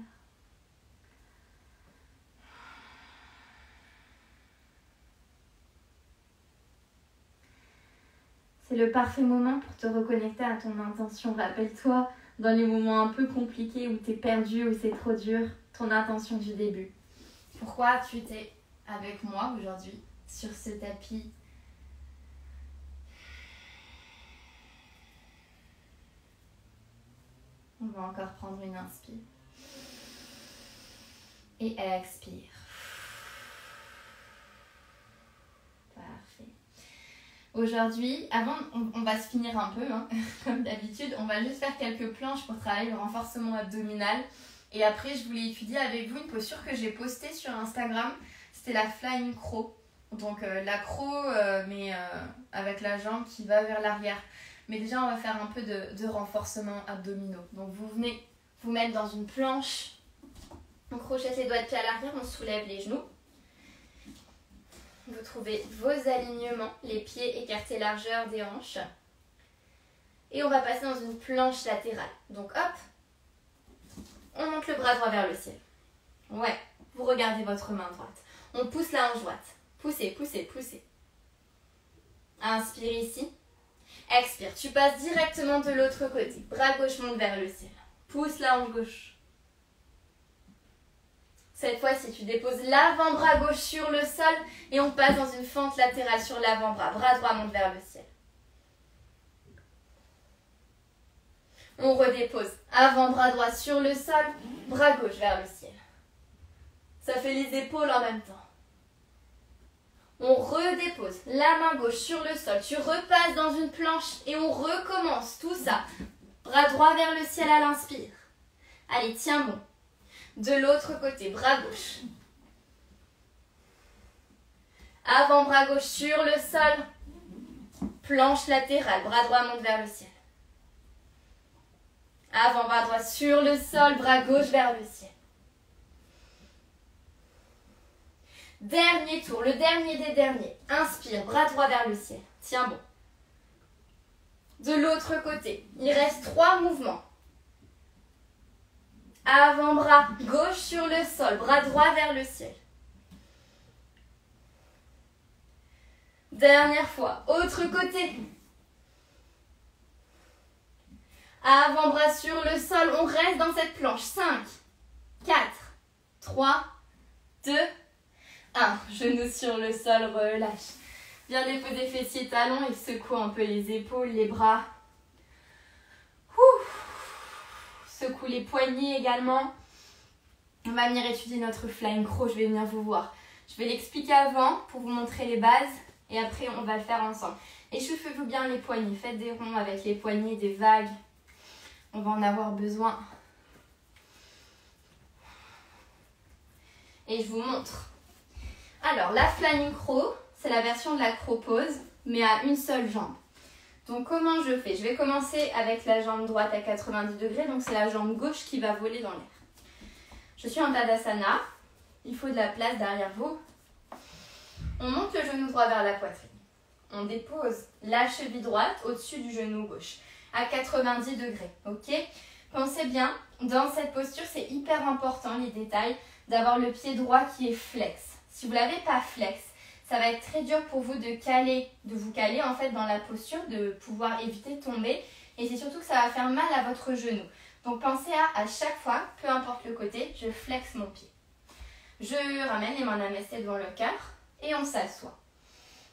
C'est le parfait moment pour te reconnecter à ton intention. Rappelle-toi, dans les moments un peu compliqués où tu es perdu, où c'est trop dur, ton intention du début. Pourquoi tu étais avec moi aujourd'hui sur ce tapis? On va encore prendre une inspire. Et expire. Parfait. Aujourd'hui, avant, on va se finir un peu, hein, comme d'habitude. On va juste faire quelques planches pour travailler le renforcement abdominal. Et après, je voulais étudier avec vous une posture que j'ai postée sur Instagram. C'était la flying crow. Donc la crow, mais avec la jambe qui va vers l'arrière. Mais déjà, on va faire un peu de renforcement abdominaux. Donc vous venez vous mettre dans une planche. On crochette les doigts de pied à l'arrière, on soulève les genoux. Vous trouvez vos alignements, les pieds écartés largeur des hanches. Et on va passer dans une planche latérale. Donc hop, on monte le bras droit vers le ciel. Ouais, vous regardez votre main droite. On pousse la hanche droite. Poussez, poussez, poussez. Inspire ici. Expire, tu passes directement de l'autre côté. Bras gauche monte vers le ciel. Pousse la hanche gauche. Cette fois-ci, tu déposes l'avant-bras gauche sur le sol et on passe dans une fente latérale sur l'avant-bras. Bras droit monte vers le ciel. On redépose avant-bras droit sur le sol, bras gauche vers le ciel. Ça fait les épaules en même temps. On redépose la main gauche sur le sol. Tu repasses dans une planche et on recommence tout ça. Bras droit vers le ciel à l'inspire. Allez, tiens bon. De l'autre côté, bras gauche. Avant-bras gauche sur le sol. Planche latérale, bras droit monte vers le ciel. Avant-bras droit sur le sol, bras gauche vers le ciel. Dernier tour, le dernier des derniers. Inspire, bras droit vers le ciel. Tiens bon. De l'autre côté, il reste 3 mouvements. Avant-bras gauche sur le sol, bras droit vers le ciel. Dernière fois, autre côté. Avant-bras sur le sol, on reste dans cette planche. 5, 4, 3, 2, 1. Genoux sur le sol, relâche. Bien déposer fessiers, talons et secoue un peu les épaules, les bras. Secoue les poignets également. On va venir étudier notre flying crow, je vais venir vous voir. Je vais l'expliquer avant pour vous montrer les bases et après on va le faire ensemble. Échauffez-vous bien les poignets, faites des ronds avec les poignets, des vagues. On va en avoir besoin. Et je vous montre. Alors la flying crow, c'est la version de la crow pose, mais à une seule jambe. Donc comment je fais? Je vais commencer avec la jambe droite à 90 degrés, donc c'est la jambe gauche qui va voler dans l'air. Je suis en Tadasana, il faut de la place derrière vous. On monte le genou droit vers la poitrine. On dépose la cheville droite au-dessus du genou gauche à 90 degrés, ok? Pensez bien, dans cette posture, c'est hyper important, les détails, d'avoir le pied droit qui est flex. Si vous ne l'avez pas flex, ça va être très dur pour vous de vous caler en fait dans la posture, de pouvoir éviter de tomber. Et c'est surtout que ça va faire mal à votre genou. Donc pensez à chaque fois, peu importe le côté, je flexe mon pied. Je ramène les mains namaste devant le cœur et on s'assoit.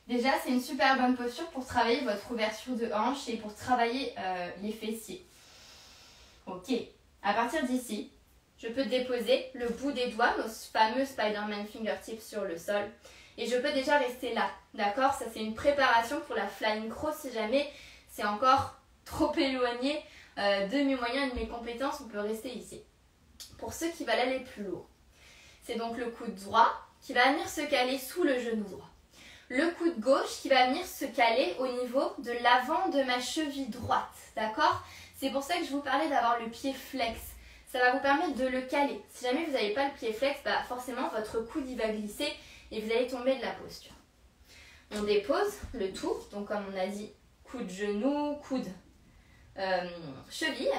Déjà, c'est une super bonne posture pour travailler votre ouverture de hanche et pour travailler les fessiers. Ok, à partir d'ici, je peux déposer le bout des doigts, nos fameux Spider-Man fingertips sur le sol. Et je peux déjà rester là, d'accord? Ça, c'est une préparation pour la flying crow. Si jamais c'est encore trop éloigné de mes moyens et de mes compétences, on peut rester ici. Pour ceux qui veulent aller plus lourd, c'est donc le coude droit qui va venir se caler sous le genou droit. Le coude gauche qui va venir se caler au niveau de l'avant de ma cheville droite, d'accord? C'est pour ça que je vous parlais d'avoir le pied flex. Ça va vous permettre de le caler. Si jamais vous n'avez pas le pied flex, bah forcément votre coude il va glisser et vous allez tomber de la posture. On dépose le tout, donc comme on a dit, coude genou, coude cheville,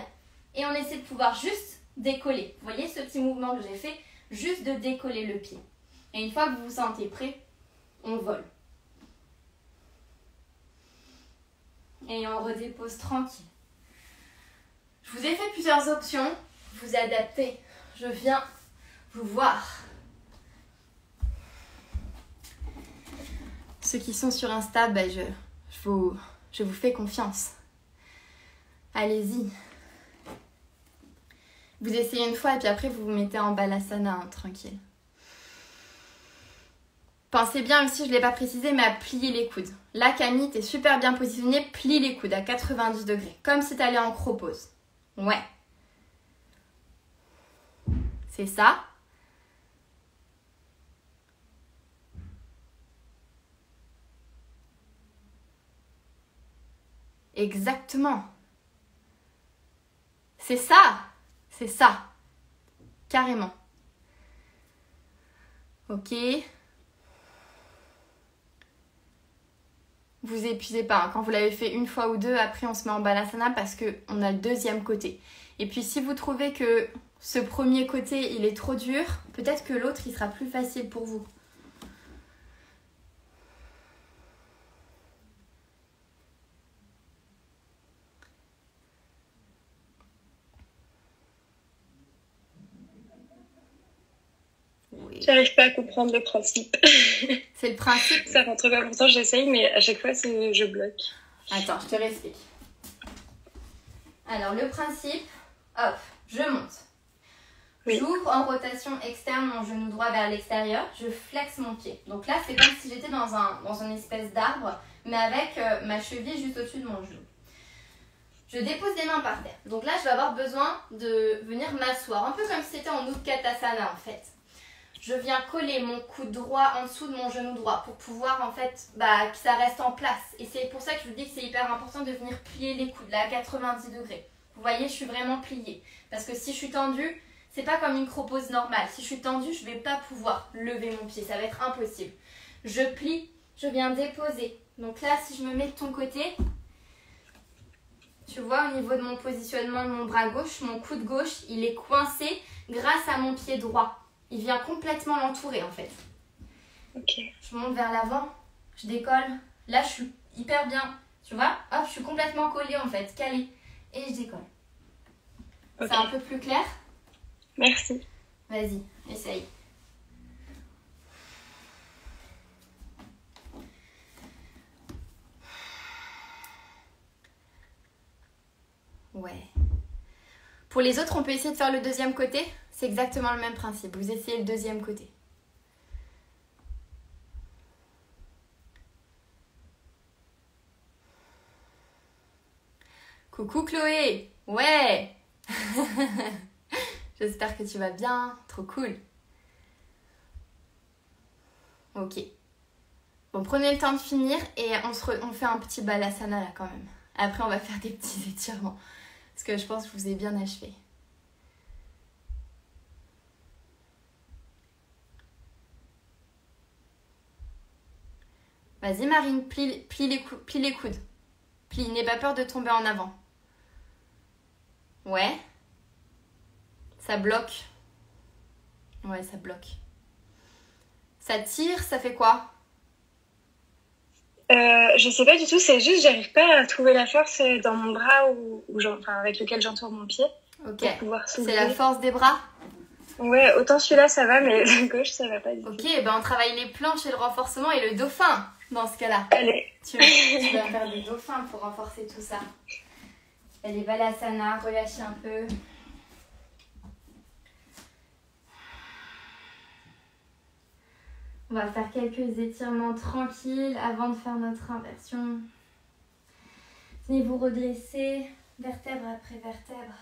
et on essaie de pouvoir juste décoller. Vous voyez ce petit mouvement que j'ai fait, juste de décoller le pied. Et une fois que vous vous sentez prêt, on vole. Et on redépose tranquille. Je vous ai fait plusieurs options, vous adaptez. Je viens vous voir. Ceux qui sont sur Insta, ben je vous fais confiance. Allez-y. Vous essayez une fois et puis après vous vous mettez en balasana, hein, tranquille. Pensez bien aussi, je ne l'ai pas précisé, mais à plier les coudes. Là, Camille, t'es super bien positionnée. Plie les coudes à 90 degrés. Comme si t'allais en cropose. Ouais. C'est ça. Exactement. C'est ça. C'est ça. Carrément. Ok. Vous épuisez pas. Hein. Quand vous l'avez fait une fois ou deux, après on se met en balasana parce qu'on a le deuxième côté. Et puis si vous trouvez que ce premier côté il est trop dur, peut-être que l'autre il sera plus facile pour vous. J'arrive pas à comprendre le principe. C'est le principe. Ça rentre pas, pourtant j'essaye, mais à chaque fois je bloque. Attends, je te réexplique. Alors le principe, hop, je monte. Oui. J'ouvre en rotation externe mon genou droit vers l'extérieur, je flexe mon pied. Donc là, c'est comme si j'étais dans une espèce d'arbre, mais avec ma cheville juste au-dessus de mon genou. Je dépose les mains par terre. Donc là, je vais avoir besoin de venir m'asseoir, un peu comme si c'était en Utkatasana en fait. Je viens coller mon coude droit en dessous de mon genou droit pour pouvoir en fait que ça reste en place. Et c'est pour ça que je vous dis que c'est hyper important de venir plier les coudes là à 90 degrés. Vous voyez, je suis vraiment pliée. Parce que si je suis tendue, c'est pas comme une cropose normale. Si je suis tendue, je vais pas pouvoir lever mon pied. Ça va être impossible. Je plie, je viens déposer. Donc là, si je me mets de ton côté, tu vois, au niveau de mon positionnement de mon bras gauche, mon coude gauche, il est coincé grâce à mon pied droit. Il vient complètement l'entourer en fait. Ok. Je monte vers l'avant, je décolle. Là, je suis hyper bien. Tu vois, hop, je suis complètement collée en fait, calée. Et je décolle. Okay. C'est un peu plus clair? Merci. Vas-y, essaye. Ouais. Pour les autres, on peut essayer de faire le deuxième côté. C'est exactement le même principe. Vous essayez le deuxième côté. Coucou Chloé. Ouais. J'espère que tu vas bien. Trop cool. Ok. Bon, prenez le temps de finir et on fait un petit balasana là quand même. Après, on va faire des petits étirements. Parce que je pense que je vous ai bien achevé. Vas-y Marine, plie les coudes. Plie, n'aie pas peur de tomber en avant. Ouais. Ça bloque. Ouais, ça bloque. Ça tire, ça fait quoi? Je sais pas du tout, c'est juste j'arrive pas à trouver la force dans mon bras avec lequel j'entoure mon pied. Ok. Pour pouvoir s'ouvrir. C'est la force des bras? Ouais, autant celui-là ça va, mais la gauche ça va pas du tout. Ok, ben on travaille les planches et le renforcement et le dauphin dans ce cas-là. Allez. Tu vas faire des dauphins pour renforcer tout ça. Allez, balasana, relâchez un peu. On va faire quelques étirements tranquilles avant de faire notre inversion. Venez vous redresser, vertèbre après vertèbre,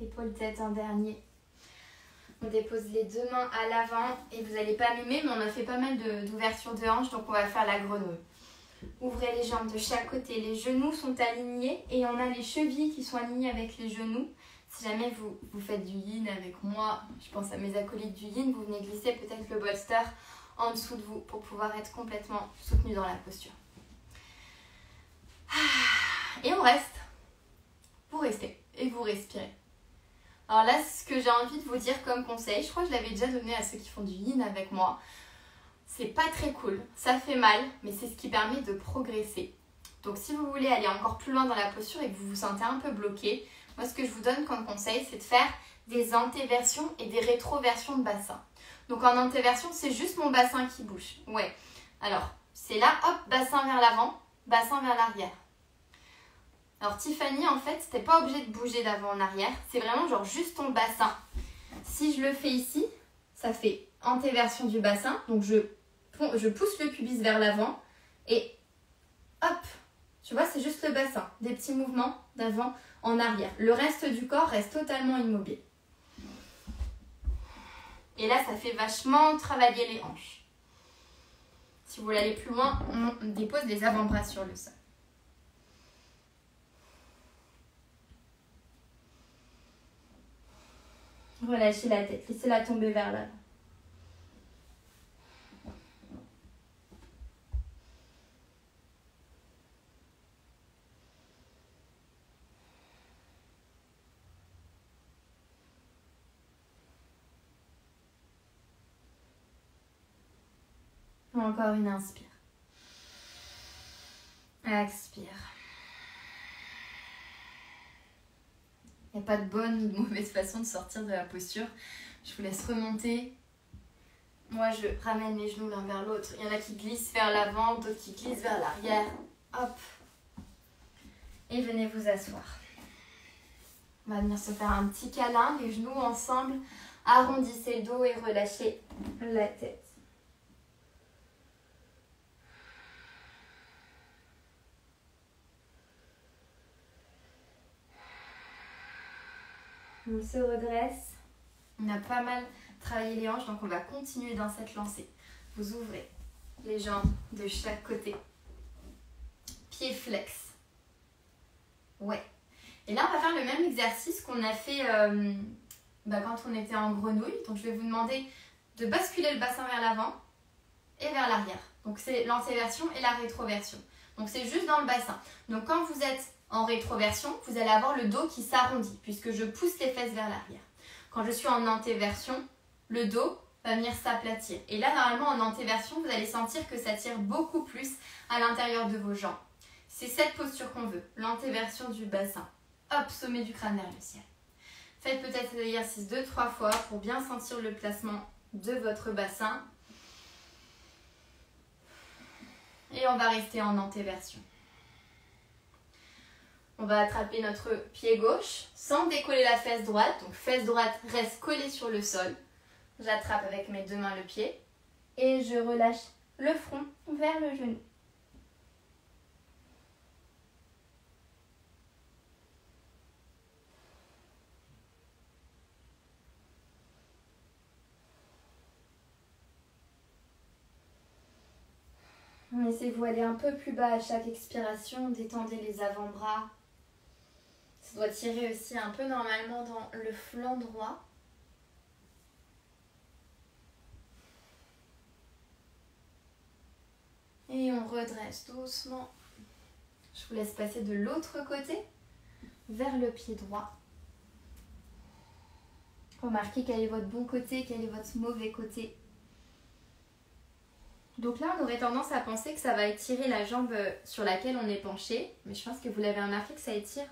épaule-tête en dernier. On dépose les deux mains à l'avant et vous n'allez pas mimer, mais on a fait pas mal d'ouverture de hanches, donc on va faire la grenouille. Ouvrez les jambes de chaque côté, les genoux sont alignés et on a les chevilles qui sont alignées avec les genoux. Si jamais vous faites du yin avec moi, je pense à mes acolytes du yin, vous venez glisser peut-être le bolster en dessous de vous pour pouvoir être complètement soutenu dans la posture. Et on reste. Vous restez et vous respirez. Alors là, ce que j'ai envie de vous dire comme conseil, je crois que je l'avais déjà donné à ceux qui font du yin avec moi. C'est pas très cool, ça fait mal, mais c'est ce qui permet de progresser. Donc si vous voulez aller encore plus loin dans la posture et que vous vous sentez un peu bloqué, moi ce que je vous donne comme conseil, c'est de faire des antéversions et des rétroversions de bassin. Donc en antéversion, c'est juste mon bassin qui bouge. Ouais. Alors, c'est là, hop, bassin vers l'avant, bassin vers l'arrière. Alors Tiffany, en fait, t'es pas obligé de bouger d'avant en arrière. C'est vraiment genre juste ton bassin. Si je le fais ici, ça fait antéversion du bassin. Donc je je pousse le pubis vers l'avant et hop, tu vois, c'est juste le bassin. Des petits mouvements d'avant en arrière. Le reste du corps reste totalement immobile. Et là, ça fait vachement travailler les hanches. Si vous voulez aller plus loin, on dépose les avant-bras sur le sol. Relâchez la tête, laissez-la tomber vers l'avant. Encore une inspire. Expire. Il n'y a pas de bonne ou de mauvaise façon de sortir de la posture. Je vous laisse remonter. Moi, je ramène les genoux l'un vers l'autre. Il y en a qui glissent vers l'avant, d'autres qui glissent vers l'arrière. Hop. Et venez vous asseoir. On va venir se faire un petit câlin, les genoux ensemble. Arrondissez le dos et relâchez la tête. On se redresse. On a pas mal travaillé les hanches, donc on va continuer dans cette lancée. Vous ouvrez les jambes de chaque côté. Pieds flex. Ouais. Et là, on va faire le même exercice qu'on a fait quand on était en grenouille. Donc, je vais vous demander de basculer le bassin vers l'avant et vers l'arrière. Donc, c'est l'antéversion et la rétroversion. Donc, c'est juste dans le bassin. Donc, quand vous êtes en rétroversion, vous allez avoir le dos qui s'arrondit puisque je pousse les fesses vers l'arrière. Quand je suis en antéversion, le dos va venir s'aplatir. Et là, normalement, en antéversion, vous allez sentir que ça tire beaucoup plus à l'intérieur de vos jambes. C'est cette posture qu'on veut, l'antéversion du bassin. Hop, sommet du crâne vers le ciel. Faites peut-être cet exercice 2-3 fois pour bien sentir le placement de votre bassin. Et on va rester en antéversion. On va attraper notre pied gauche sans décoller la fesse droite. Donc fesse droite reste collée sur le sol. J'attrape avec mes deux mains le pied et je relâche le front vers le genou. Laissez-vous aller un peu plus bas à chaque expiration. Détendez les avant-bras. Ça doit tirer aussi un peu normalement dans le flanc droit. Et on redresse doucement. Je vous laisse passer de l'autre côté, vers le pied droit. Remarquez quel est votre bon côté, quel est votre mauvais côté. Donc là, on aurait tendance à penser que ça va étirer la jambe sur laquelle on est penché. Mais je pense que vous l'avez remarqué que ça étire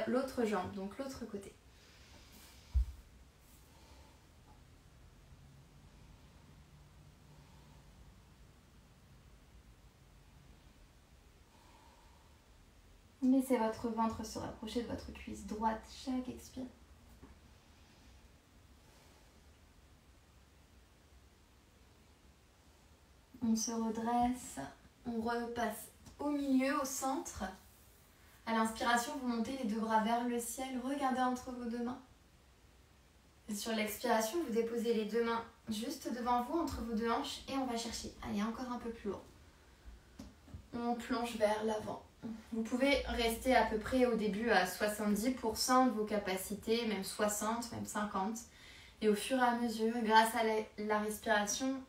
l'autre jambe, donc l'autre côté. Laissez votre ventre se rapprocher de votre cuisse droite chaque expire. On se redresse, on repasse au milieu, au centre. À l'inspiration, vous montez les deux bras vers le ciel, regardez entre vos deux mains. Et sur l'expiration, vous déposez les deux mains juste devant vous, entre vos deux hanches, et on va chercher. Allez, encore un peu plus loin. On plonge vers l'avant. Vous pouvez rester à peu près au début à 70% de vos capacités, même 60, même 50. Et au fur et à mesure, grâce à la respiration,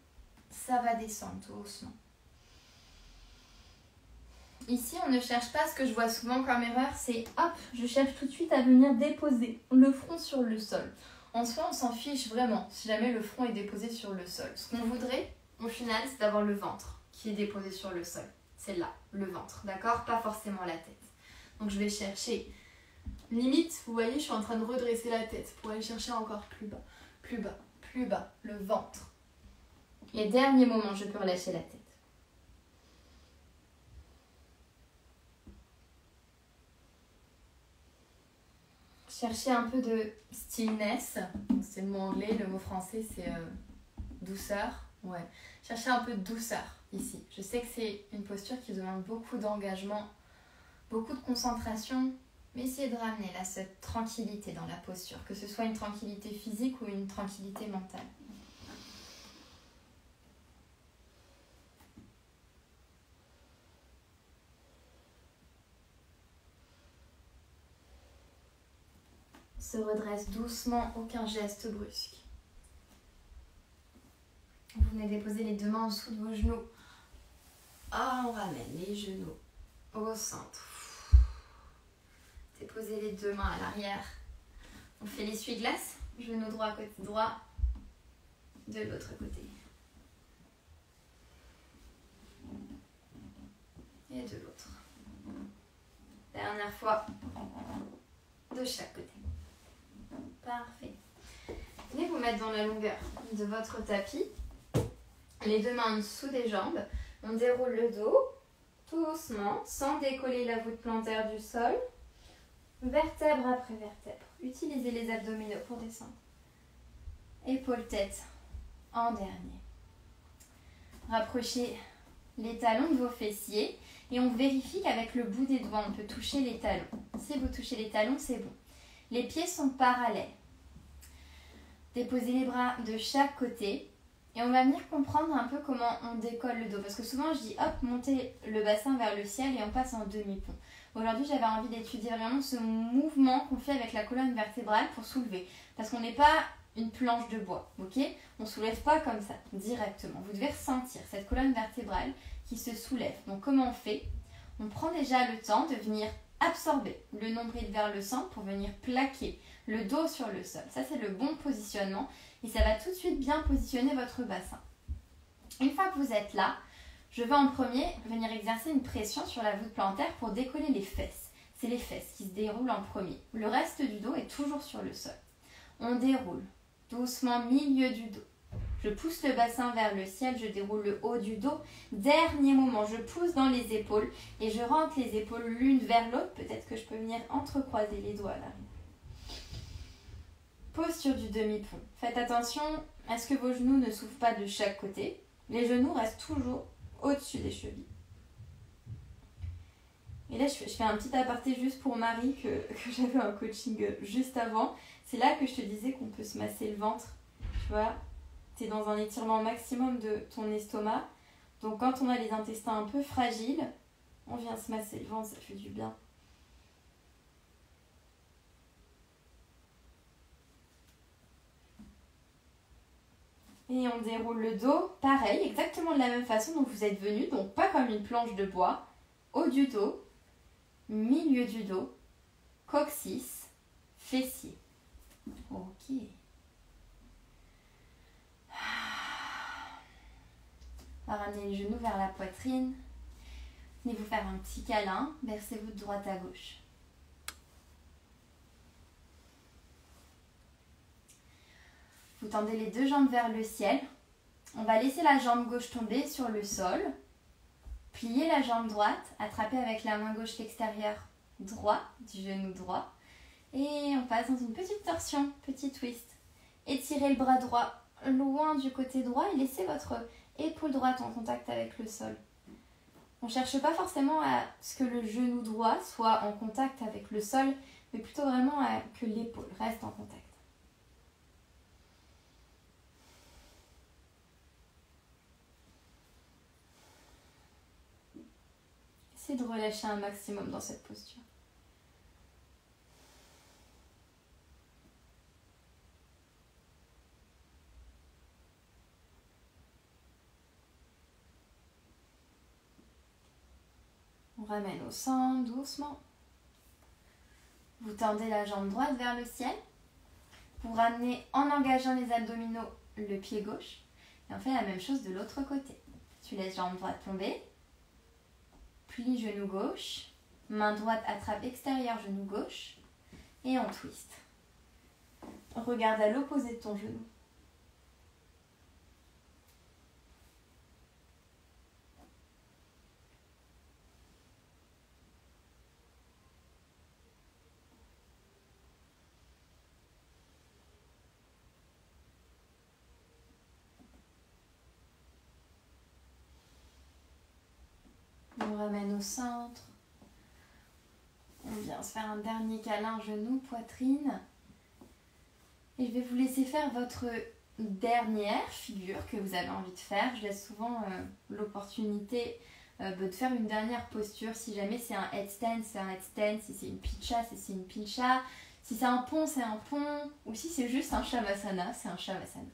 ça va descendre tout doucement. Ici, on ne cherche pas ce que je vois souvent comme erreur, c'est hop, je cherche tout de suite à venir déposer le front sur le sol. En soi, on s'en fiche vraiment si jamais le front est déposé sur le sol. Ce qu'on voudrait, au final, c'est d'avoir le ventre qui est déposé sur le sol. C'est là, le ventre, d'accord? Pas forcément la tête. Donc je vais chercher, limite, vous voyez, je suis en train de redresser la tête pour aller chercher encore plus bas, plus bas, plus bas, le ventre. Et dernier moment, je peux relâcher la tête. Cherchez un peu de stillness, c'est le mot anglais, le mot français c'est douceur. Ouais. Cherchez un peu de douceur ici. Je sais que c'est une posture qui demande beaucoup d'engagement, beaucoup de concentration, mais essayez de ramener là cette tranquillité dans la posture, que ce soit une tranquillité physique ou une tranquillité mentale. Se redresse doucement, aucun geste brusque. Vous venez déposer les deux mains en dessous de vos genoux. On ramène les genoux au centre. Déposez les deux mains à l'arrière. On fait l'essuie-glace. Genou droit côté droit. De l'autre côté. Et de l'autre. Dernière fois. De chaque côté. Parfait. Venez vous mettre dans la longueur de votre tapis. Les deux mains en dessous des jambes. On déroule le dos doucement, sans décoller la voûte plantaire du sol. Vertèbre après vertèbre. Utilisez les abdominaux pour descendre. Épaule-tête en dernier. Rapprochez les talons de vos fessiers et on vérifie qu'avec le bout des doigts, on peut toucher les talons. Si vous touchez les talons, c'est bon. Les pieds sont parallèles. Déposez les bras de chaque côté. Et on va venir comprendre un peu comment on décolle le dos. Parce que souvent, je dis hop, montez le bassin vers le ciel et on passe en demi-pont. Aujourd'hui, j'avais envie d'étudier vraiment ce mouvement qu'on fait avec la colonne vertébrale pour soulever. Parce qu'on n'est pas une planche de bois, ok? On ne soulève pas comme ça, directement. Vous devez ressentir cette colonne vertébrale qui se soulève. Donc, comment on fait? On prend déjà le temps de venir absorber le nombril vers le centre pour venir plaquer le dos sur le sol. Ça, c'est le bon positionnement. Et ça va tout de suite bien positionner votre bassin. Une fois que vous êtes là, je vais en premier venir exercer une pression sur la voûte plantaire pour décoller les fesses. C'est les fesses qui se déroulent en premier. Le reste du dos est toujours sur le sol. On déroule doucement milieu du dos. Je pousse le bassin vers le ciel, je déroule le haut du dos. Dernier moment, je pousse dans les épaules et je rentre les épaules l'une vers l'autre. Peut-être que je peux venir entrecroiser les doigts là. Posture du demi-pont. Faites attention à ce que vos genoux ne s'ouvrent pas de chaque côté. Les genoux restent toujours au-dessus des chevilles. Et là, je fais un petit aparté juste pour Marie que j'avais un coaching juste avant. C'est là que je te disais qu'on peut se masser le ventre. Tu vois, tu es dans un étirement maximum de ton estomac. Donc quand on a les intestins un peu fragiles, on vient se masser le ventre, ça fait du bien. Et on déroule le dos, pareil, exactement de la même façon dont vous êtes venu, donc pas comme une planche de bois. Haut du dos, milieu du dos, coccyx, fessier. Ok. On va ramener les genoux vers la poitrine. Venez vous faire un petit câlin, versez-vous de droite à gauche. Vous tendez les deux jambes vers le ciel. On va laisser la jambe gauche tomber sur le sol. Pliez la jambe droite, attrapez avec la main gauche l'extérieur droit du genou droit. Et on passe dans une petite torsion, petit twist. Étirez le bras droit loin du côté droit et laissez votre épaule droite en contact avec le sol. On ne cherche pas forcément à ce que le genou droit soit en contact avec le sol, mais plutôt vraiment à que l'épaule reste en contact. Essayez de relâcher un maximum dans cette posture. On ramène au centre doucement. Vous tendez la jambe droite vers le ciel. Vous ramenez en engageant les abdominaux le pied gauche. Et on fait la même chose de l'autre côté. Tu laisses jambe droite tomber. Plie genou gauche. Main droite attrape extérieur genou gauche. Et on twist. Regarde à l'opposé de ton genou. nous ramène au centre. On vient se faire un dernier câlin, genou, poitrine. Et je vais vous laisser faire votre dernière figure que vous avez envie de faire. Je laisse souvent l'opportunité de faire une dernière posture. Si jamais c'est un headstand, c'est un headstand. Si c'est une pincha, c'est une pincha. Si c'est un pont, c'est un pont. Ou si c'est juste un shavasana, c'est un shavasana.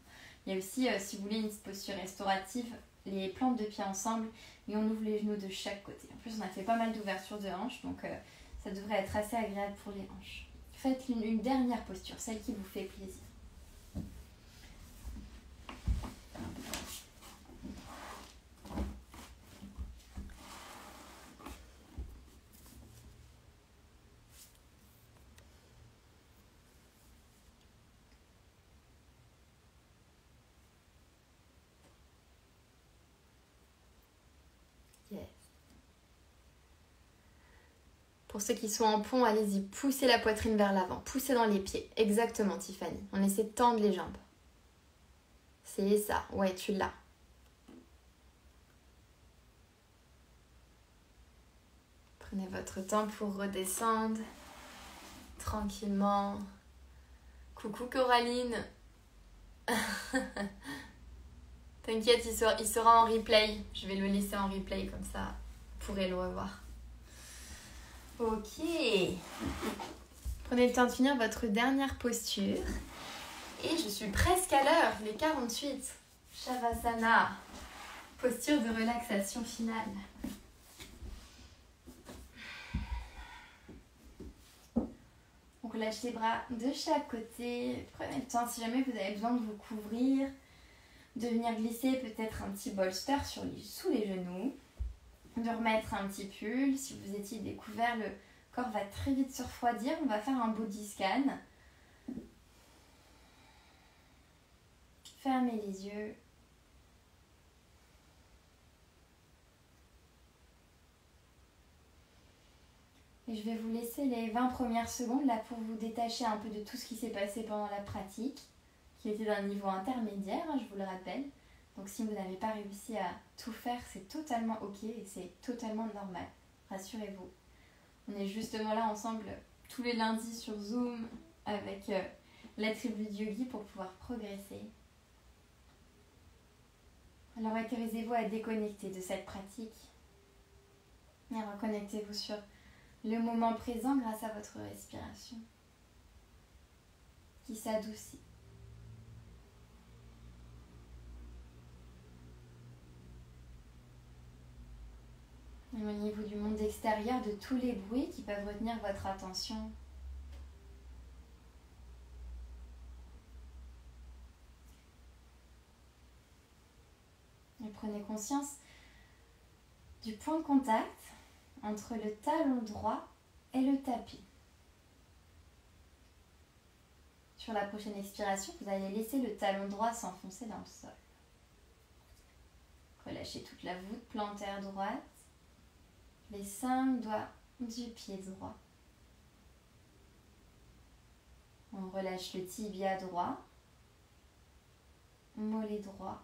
Il y a aussi, si vous voulez, une posture restaurative, les plantes de pieds ensemble et on ouvre les genoux de chaque côté. En plus, on a fait pas mal d'ouverture de hanches, donc ça devrait être assez agréable pour les hanches. Faites une dernière posture, celle qui vous fait plaisir. Pour ceux qui sont en pont, allez-y, poussez la poitrine vers l'avant, poussez dans les pieds. Exactement, Tiffany. On essaie de tendre les jambes. C'est ça, ouais, tu l'as. Prenez votre temps pour redescendre tranquillement. Coucou Coraline. T'inquiète, il sera en replay. Je vais le laisser en replay comme ça, vous pourrez le revoir. Ok. Prenez le temps de finir votre dernière posture. Et je suis presque à l'heure, les 48. Shavasana. Posture de relaxation finale. On relâche les bras de chaque côté. Prenez le temps, si jamais vous avez besoin de vous couvrir, de venir glisser peut-être un petit bolster sous les genoux. De remettre un petit pull. Si vous étiez découvert, le corps va très vite se refroidir. On va faire un body scan. Fermez les yeux. Et je vais vous laisser les 20 premières secondes là pour vous détacher un peu de tout ce qui s'est passé pendant la pratique, qui était d'un niveau intermédiaire, je vous le rappelle. Donc si vous n'avez pas réussi à tout faire, c'est totalement ok et c'est totalement normal. Rassurez-vous. On est justement là ensemble tous les lundis sur Zoom avec la tribu de Yogi pour pouvoir progresser. Alors autorisez-vous à déconnecter de cette pratique et reconnectez-vous sur le moment présent grâce à votre respiration qui s'adoucit. Éloignez-vous du monde extérieur, de tous les bruits qui peuvent retenir votre attention. Et prenez conscience du point de contact entre le talon droit et le tapis. Sur la prochaine expiration, vous allez laisser le talon droit s'enfoncer dans le sol. Relâchez toute la voûte plantaire droite. Les 5 doigts du pied droit. On relâche le tibia droit, mollet droit,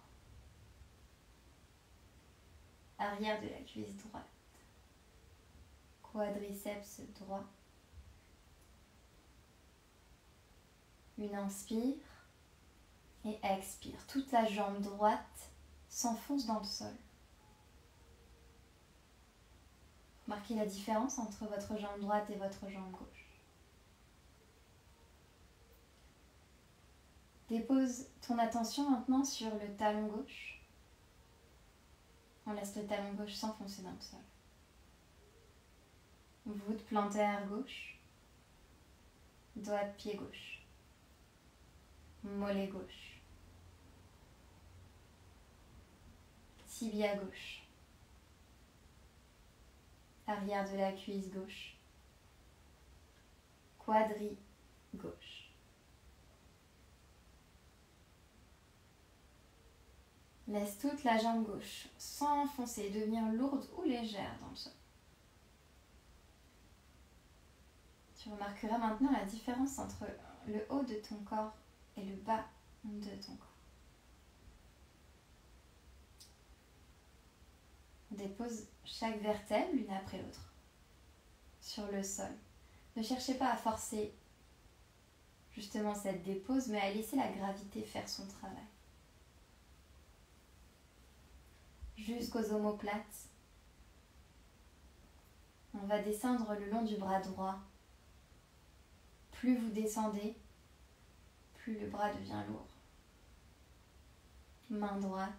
arrière de la cuisse droite, quadriceps droit. Une inspire et expire. Toute la jambe droite s'enfonce dans le sol. Marquez la différence entre votre jambe droite et votre jambe gauche. Dépose ton attention maintenant sur le talon gauche. On laisse le talon gauche s'enfoncer dans le sol. Voûte plantaire gauche. Doigt de pied gauche. Mollet gauche. Tibia gauche. Arrière de la cuisse gauche. Quadri gauche. Laisse toute la jambe gauche s'enfoncer, devenir lourde ou légère dans le sol. Tu remarqueras maintenant la différence entre le haut de ton corps et le bas de ton corps. dépose chaque vertèbre l'une après l'autre sur le sol. Ne cherchez pas à forcer justement cette dépose, mais à laisser la gravité faire son travail. Jusqu'aux omoplates. On va descendre le long du bras droit. Plus vous descendez, plus le bras devient lourd. Main droite.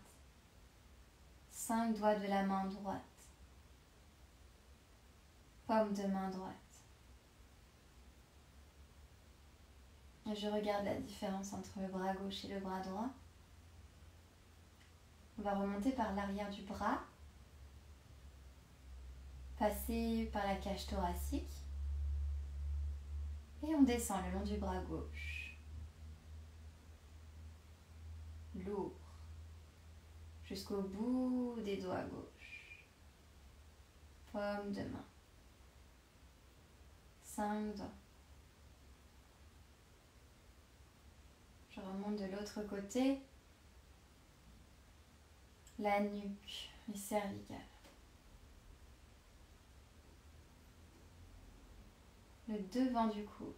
5 doigts de la main droite. Paume de main droite. Et je regarde la différence entre le bras gauche et le bras droit. On va remonter par l'arrière du bras, passer par la cage thoracique et on descend le long du bras gauche. Lourd, jusqu'au bout des doigts gauche. Paume de main. 5 doigts. Je remonte de l'autre côté. La nuque, les cervicales. Le devant du cou.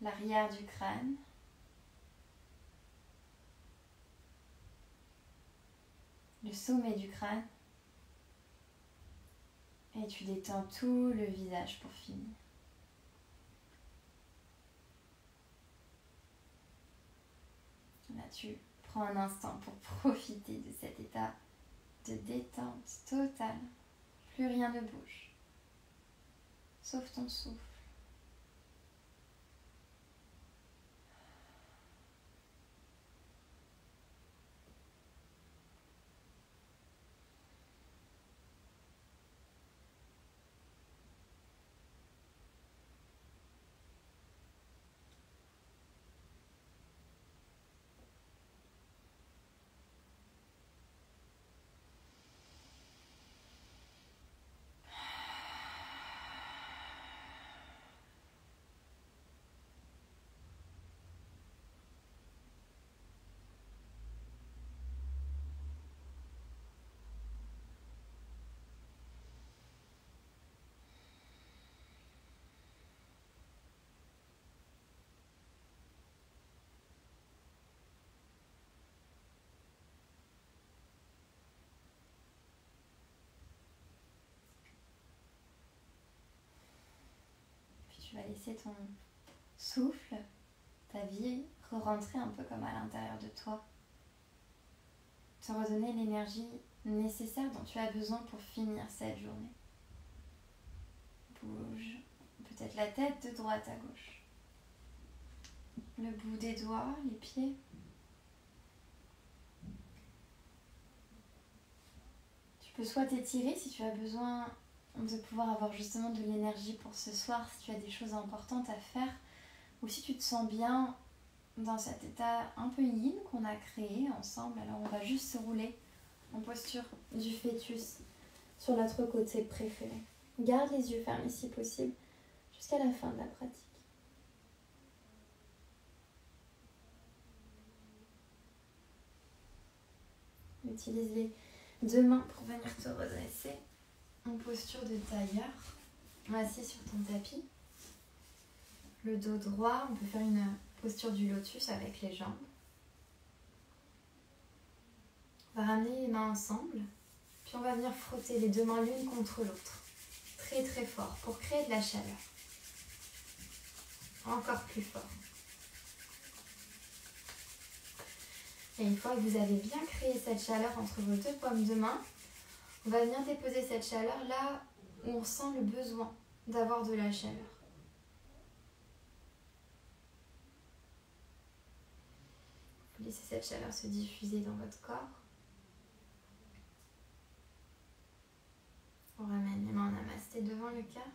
L'arrière du crâne. Le sommet du crâne. Et tu détends tout le visage pour finir. Là, tu prends un instant pour profiter de cet état de détente totale. Plus rien ne bouge, sauf ton souffle. Tu vas laisser ton souffle, ta vie, re-rentrer un peu comme à l'intérieur de toi. Te redonner l'énergie nécessaire dont tu as besoin pour finir cette journée. Bouge peut-être la tête de droite à gauche. Le bout des doigts, les pieds. Tu peux soit t'étirer si tu as besoin de pouvoir avoir justement de l'énergie pour ce soir, si tu as des choses importantes à faire, ou si tu te sens bien dans cet état un peu yin qu'on a créé ensemble. Alors on va juste se rouler en posture du fœtus sur notre côté préféré. Garde les yeux fermés si possible jusqu'à la fin de la pratique. Utilise les 2 mains pour venir te redresser en posture de tailleur, assis sur ton tapis. Le dos droit, on peut faire une posture du lotus avec les jambes. On va ramener les mains ensemble, puis on va venir frotter les 2 mains l'une contre l'autre, très très fort, pour créer de la chaleur. Encore plus fort. Et une fois que vous avez bien créé cette chaleur entre vos 2 paumes de main, on va venir déposer cette chaleur là où on sent le besoin d'avoir de la chaleur. Vous laissez cette chaleur se diffuser dans votre corps. On ramène les mains en namasté devant le cœur.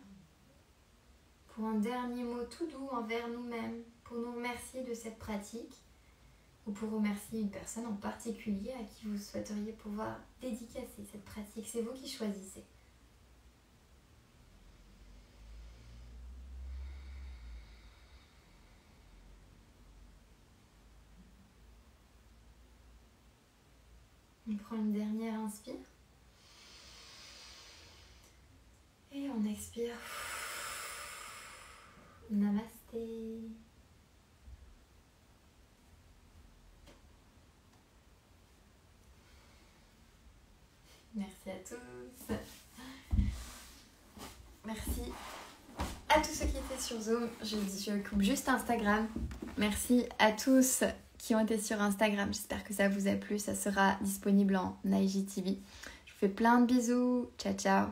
Pour un dernier mot tout doux envers nous-mêmes, pour nous remercier de cette pratique, ou pour remercier une personne en particulier à qui vous souhaiteriez pouvoir dédicacer cette pratique. C'est vous qui choisissez. On prend une dernière inspire. Et on expire. Namasté. Merci à tous. Merci à tous ceux qui étaient sur Zoom. Je coupe juste Instagram. Merci à tous qui ont été sur Instagram. J'espère que ça vous a plu. Ça sera disponible en IGTV. Je vous fais plein de bisous. Ciao, ciao.